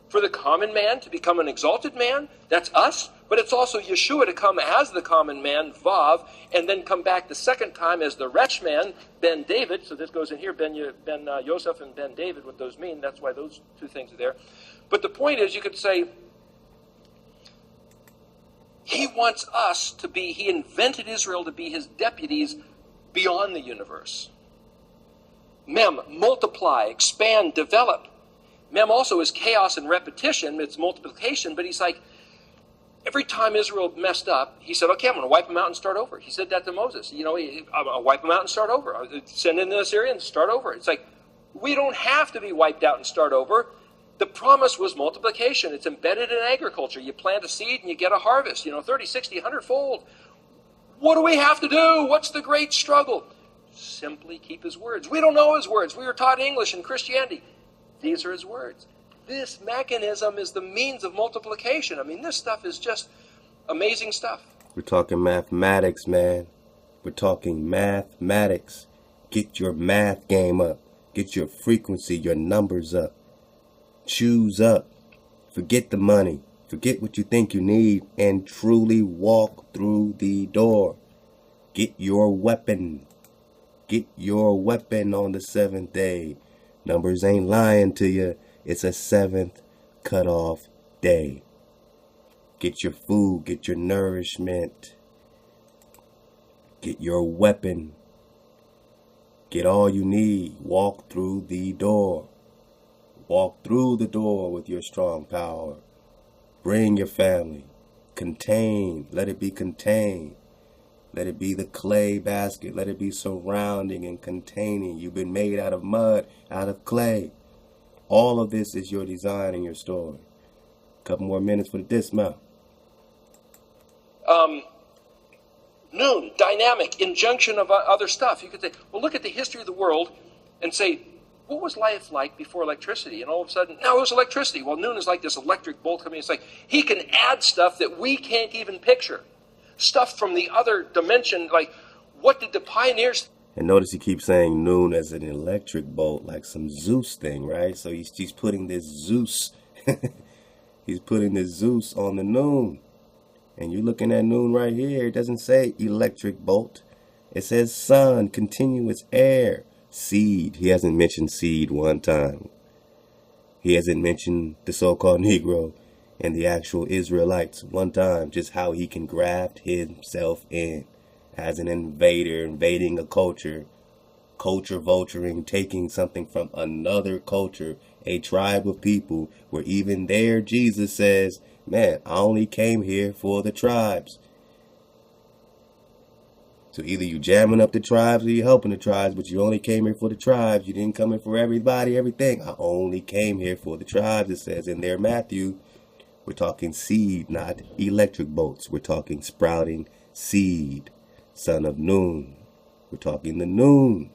Speaker 3: For the common man to become an exalted man, that's us. But it's also Yeshua to come as the common man, Vav, and then come back the second time as the Resh man, Ben David. So this goes in here, Ben Yosef and Ben David, what those mean. That's why those two things are there. But the point is, you could say, he wants us to be, he invented Israel to be his deputies beyond the universe. Mem, multiply, expand, develop. Mem also is chaos and repetition. It's multiplication, but he's like, every time Israel messed up, he said, okay, I'm going to wipe them out and start over. He said that to Moses. I'll wipe them out and start over. I'll send in the Assyrians, start over. It's like, we don't have to be wiped out and start over. The promise was multiplication. It's embedded in agriculture. You plant a seed and you get a harvest, 30, 60, 100-fold. What do we have to do? What's the great struggle? Simply keep his words. We don't know his words. We were taught English in Christianity. These are his words. This mechanism is the means of multiplication. I mean, this stuff is just amazing stuff.
Speaker 1: We're talking mathematics, man. We're talking mathematics. Get your math game up. Get your frequency, your numbers up. Choose up. Forget the money. Forget what you think you need and truly walk through the door. Get your weapon. Get your weapon on the 7th day. Numbers ain't lying to you. It's a 7th cutoff day. Get your food. Get your nourishment. Get your weapon. Get all you need. Walk through the door. Walk through the door with your strong power. Bring your family. Contain. Let it be contained. Let it be the clay basket. Let it be surrounding and containing. You've been made out of mud, out of clay. All of this is your design and your story. Couple more minutes for the dismount.
Speaker 3: Noon, dynamic, injunction of other stuff. You could say, well, look at the history of the world and say, what was life like before electricity? And all of a sudden, no, it was electricity. Well, Noon is like this electric bolt coming. It's like he can add stuff that we can't even picture. Stuff from the other dimension, like what did the pioneers...
Speaker 1: And notice he keeps saying Noon as an electric bolt, like some Zeus thing, right? So he's putting this Zeus, he's putting this Zeus on the Noon. And you're looking at Noon right here. It doesn't say electric bolt. It says sun, continuous air, seed. He hasn't mentioned seed one time. He hasn't mentioned the so-called Negro and the actual Israelites one time. Just how he can graft himself in as an invader, invading a culture vulturing, taking something from another culture, a tribe of people, where even there Jesus says, man, I only came here for the tribes. So either you jamming up the tribes or you helping the tribes, but you only came here for the tribes. You didn't come here for everybody, everything. I only came here for the tribes, it says in there, Matthew. We're talking seed, not electric bolts. We're talking sprouting seed, son of Noon. We're talking the Noon.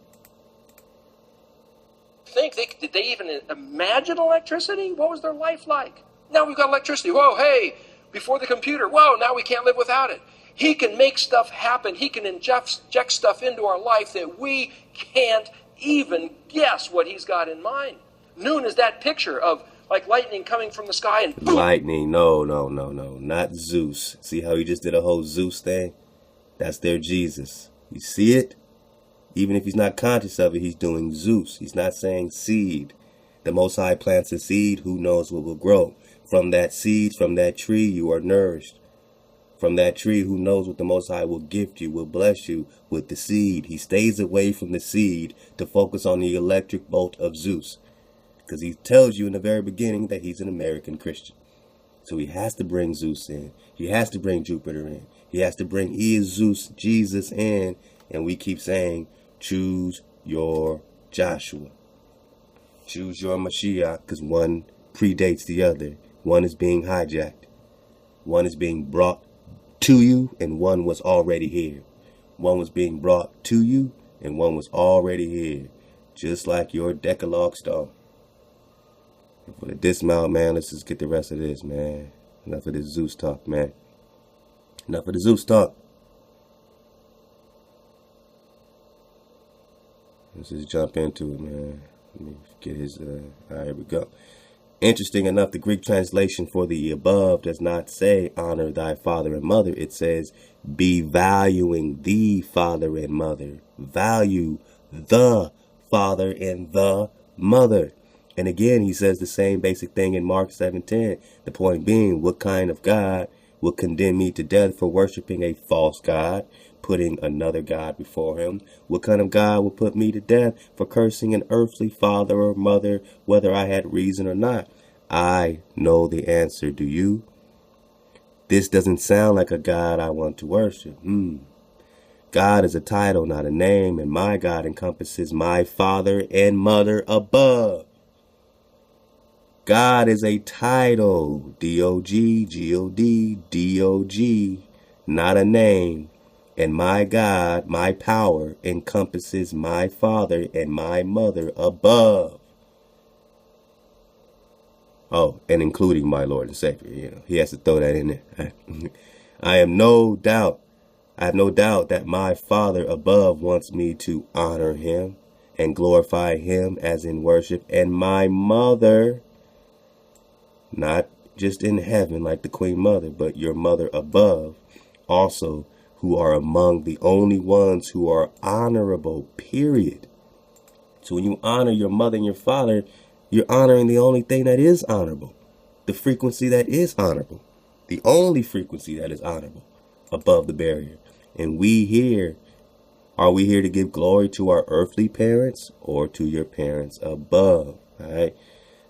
Speaker 3: Did they even imagine electricity? What was their life like? Now we've got electricity. Whoa, hey, before the computer. Whoa, now we can't live without it. He can make stuff happen. He can inject stuff into our life that we can't even guess what he's got in mind. Noon is that picture of like lightning coming from the sky and boom.
Speaker 1: Lightning, no, not Zeus. See how he just did a whole Zeus thing? That's their Jesus. You see it? Even if he's not conscious of it, he's doing Zeus. He's not saying seed. The Most High plants a seed, who knows what will grow. From that seed, from that tree, you are nourished. From that tree, who knows what the Most High will gift you, will bless you with the seed. He stays away from the seed to focus on the electric bolt of Zeus. Because he tells you in the very beginning that he's an American Christian. So he has to bring Zeus in. He has to bring Jupiter in. He has to bring Zeus, Jesus in. And we keep saying, choose your Joshua. Choose your Mashiach, because one predates the other. One is being hijacked. One is being brought to you, and one was already here. One was being brought to you, and one was already here. Just like your Decalogue stone. And for the dismount, man, let's just get the rest of this, man. Enough of this Zeus talk, man. Enough of the Zeus talk. Let's just jump into it, man. Let me get his, here we go. Interesting enough, the Greek translation for the above does not say honor thy father and mother. It says be valuing the father and mother. Value the father and the mother. And again, he says the same basic thing in Mark 7:10. The point being, what kind of God will condemn me to death for worshiping a false God, putting another God before him? What kind of God will put me to death for cursing an earthly father or mother, whether I had reason or not? I know the answer. Do you? This doesn't sound like a God I want to worship. God is a title, not a name, and my God encompasses my father and mother above. God is a title, D-O-G, G-O-D, D-O-G, not a name. And my God, my power, encompasses my father and my mother above. Oh, and including my Lord and Savior. You know, he has to throw that in there. I am no doubt I have no doubt that my Father above wants me to honor him and glorify him as in worship, and my mother, not just in heaven like the Queen Mother, but your mother above also, who are among the only ones who are honorable, period. So when you honor your mother and your father, you're honoring the only thing that is honorable, the frequency that is honorable, the only frequency that is honorable above the barrier. And we here, are we here to give glory to our earthly parents or to your parents above? All right.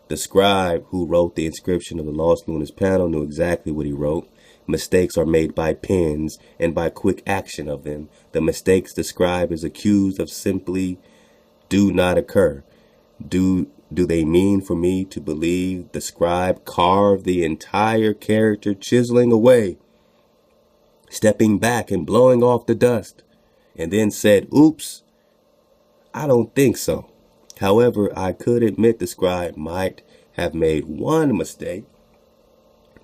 Speaker 1: The scribe who wrote the inscription of the Lost Lunas panel knew exactly what he wrote. Mistakes are made by pens and by quick action of them. The mistakes the scribe is accused of simply do not occur. Do they mean for me to believe the scribe carved the entire character, chiseling away, stepping back and blowing off the dust, and then said, oops? I don't think so. However, I could admit the scribe might have made one mistake,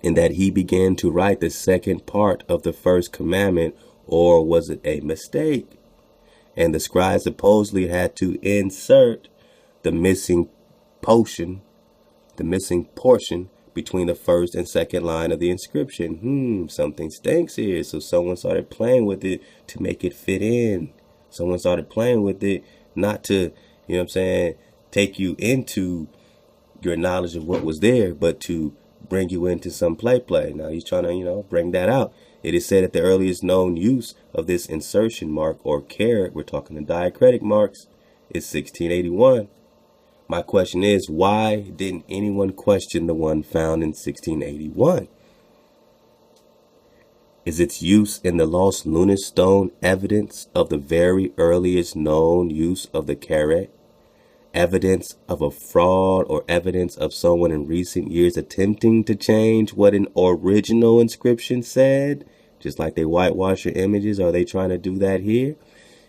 Speaker 1: in that he began to write the second part of the first commandment, or was it a mistake? And the scribe supposedly had to insert the missing portion between the first and second line of the inscription. Something stinks here. So someone started playing with it to make it fit in. Someone started playing with it not to, take you into your knowledge of what was there, but to bring you into some play. Now he's trying to, bring that out. It is said that the earliest known use of this insertion mark or caret, we're talking the diacritic marks, is 1681. My question is, why didn't anyone question the one found in 1681? Is its use in the Lost Lunas stone evidence of the very earliest known use of the caret? Evidence of a fraud, or evidence of someone in recent years attempting to change what an original inscription said? Just like they whitewash your images, are they trying to do that here?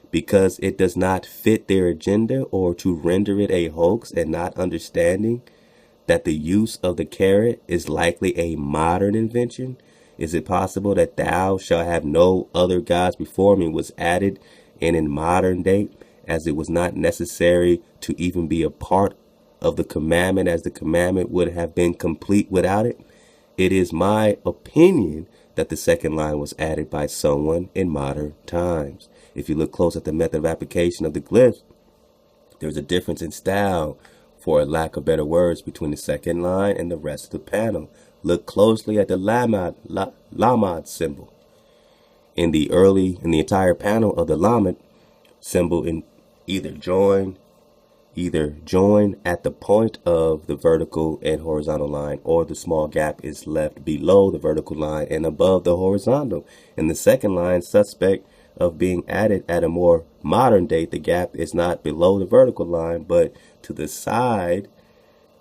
Speaker 1: Because it does not fit their agenda, or to render it a hoax, and not understanding that the use of the caret is likely a modern invention? Is it possible that thou shalt have no other gods before me was added in modern day, as it was not necessary to even be a part of the commandment, as the commandment would have been complete without it? It is my opinion that the second line was added by someone in modern times. If you look close at the method of application of the glyphs, there's a difference in style, for a lack of better words, between the second line and the rest of the panel. Look closely at the lamad symbol. In the entire panel of the lamad symbol, in either join at the point of the vertical and horizontal line, or the small gap is left below the vertical line and above the horizontal. In the second line, suspect of being added at a more modern date, the gap is not below the vertical line, but to the side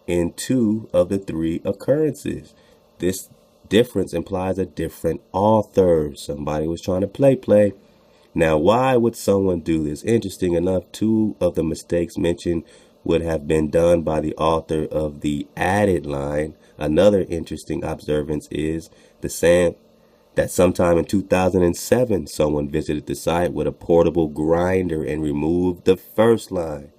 Speaker 1: in two of the three occurrences. This difference implies a different author. Somebody was trying to play. Now, why would someone do this? Interesting enough, two of the mistakes mentioned would have been done by the author of the added line. Another interesting observance is that sometime in 2007, someone visited the site with a portable grinder and removed the first line.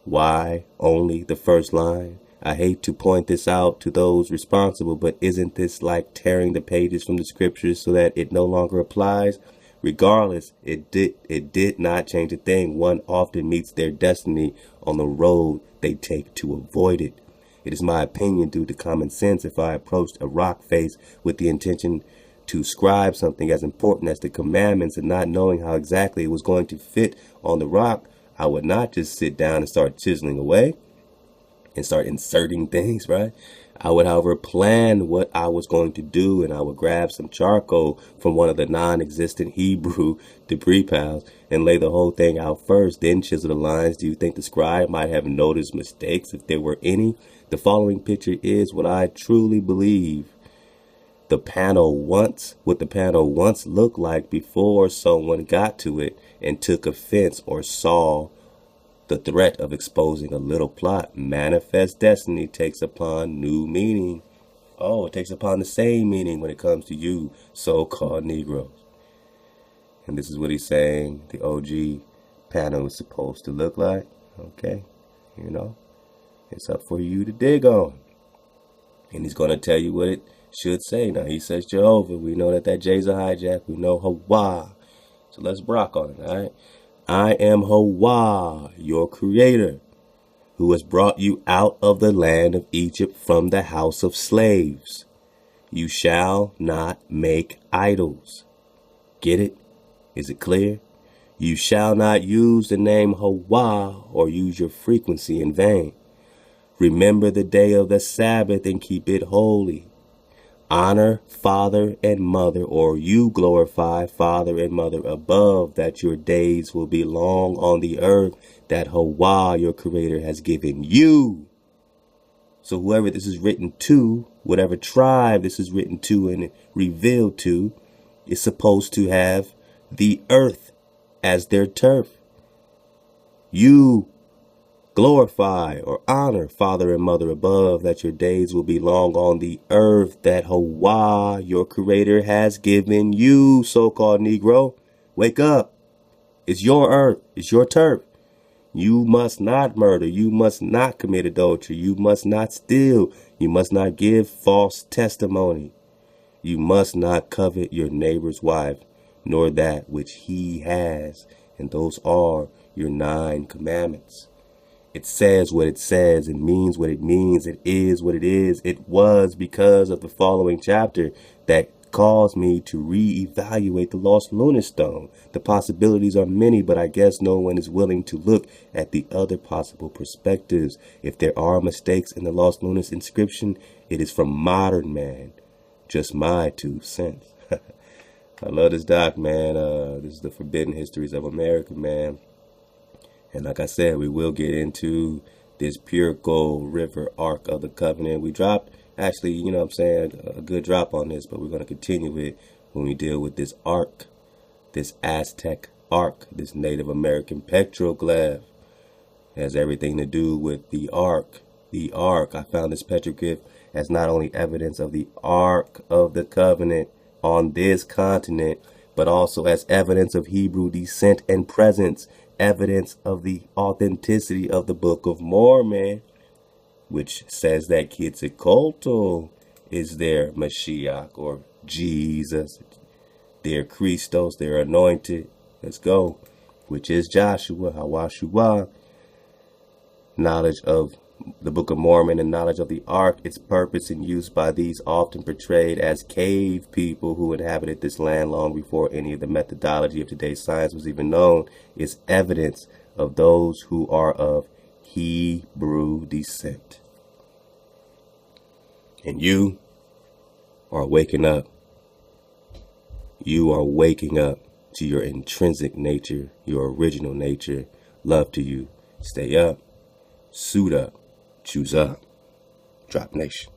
Speaker 1: Why only the first line? I hate to point this out to those responsible, but isn't this like tearing the pages from the scriptures so that it no longer applies? Regardless, it did not change a thing. One often meets their destiny on the road they take to avoid it. It is my opinion, due to common sense, if I approached a rock face with the intention to scribe something as important as the commandments, and not knowing how exactly it was going to fit on the rock, I would not just sit down and start chiseling away and start inserting things, right? I would, however, plan what I was going to do, and I would grab some charcoal from one of the non-existent Hebrew debris piles and lay the whole thing out first, then chisel the lines. Do you think the scribe might have noticed mistakes, if there were any? The following picture is what I truly believe what the panel once looked like before someone got to it and took offense or saw the threat of exposing a little plot. Manifest destiny takes upon new meaning. Oh, it takes upon the same meaning when it comes to you so-called Negroes. And this is what he's saying the OG panel is supposed to look like. Okay, you know, it's up for you to dig on. And he's going to tell you what it should say. Now, he says Jehovah. We know that J's a hijack. We know Hawa. So let's rock on it, all right? I am Hawa, your creator, who has brought you out of the land of Egypt from the house of slaves. You shall not make idols. Get it? Is it clear? You shall not use the name Hawa or use your frequency in vain. Remember the day of the Sabbath and keep it holy. Honor father and mother, or you glorify father and mother above, that your days will be long on the earth that Hawa, your creator, has given you. So whoever this is written to, whatever tribe this is written to and revealed to, is supposed to have the earth as their turf. You glorify or honor father and mother above, that your days will be long on the earth that Hawa, your creator, has given you, so-called Negro. Wake up. It's your earth. It's your turf. You must not murder. You must not commit adultery. You must not steal. You must not give false testimony. You must not covet your neighbor's wife, nor that which he has. And those are your 9 commandments. It says what it says. It means what it means. It is what it is. It was because of the following chapter that caused me to reevaluate the lost lunar stone. The possibilities are many, but I guess no one is willing to look at the other possible perspectives. If there are mistakes in the lost lunar inscription, it is from modern man. Just my 2 cents. I love this doc, man. This is the Forbidden Histories of America, man. And like I said, we will get into this pure gold river ark of the covenant. We dropped, actually, you know what I'm saying, a good drop on this, but we're going to continue it when we deal with this ark, this Aztec ark, this Native American petroglyph. It has everything to do with the ark. The ark, I found this petroglyph as not only evidence of the ark of the covenant on this continent, but also as evidence of Hebrew descent and presence, evidence of the authenticity of the Book of Mormon, which says that Quetzalcoatl is their Mashiach or Jesus, their Christos, their anointed. Let's go. Which is Joshua, Hawashua. Knowledge of the Book of Mormon and knowledge of the ark, its purpose and use by these often portrayed as cave people who inhabited this land long before any of the methodology of today's science was even known, is evidence of those who are of Hebrew descent. And you are waking up. You are waking up to your intrinsic nature, your original nature. Love to you. Stay up. Suit up. Choose up. Drop Nation.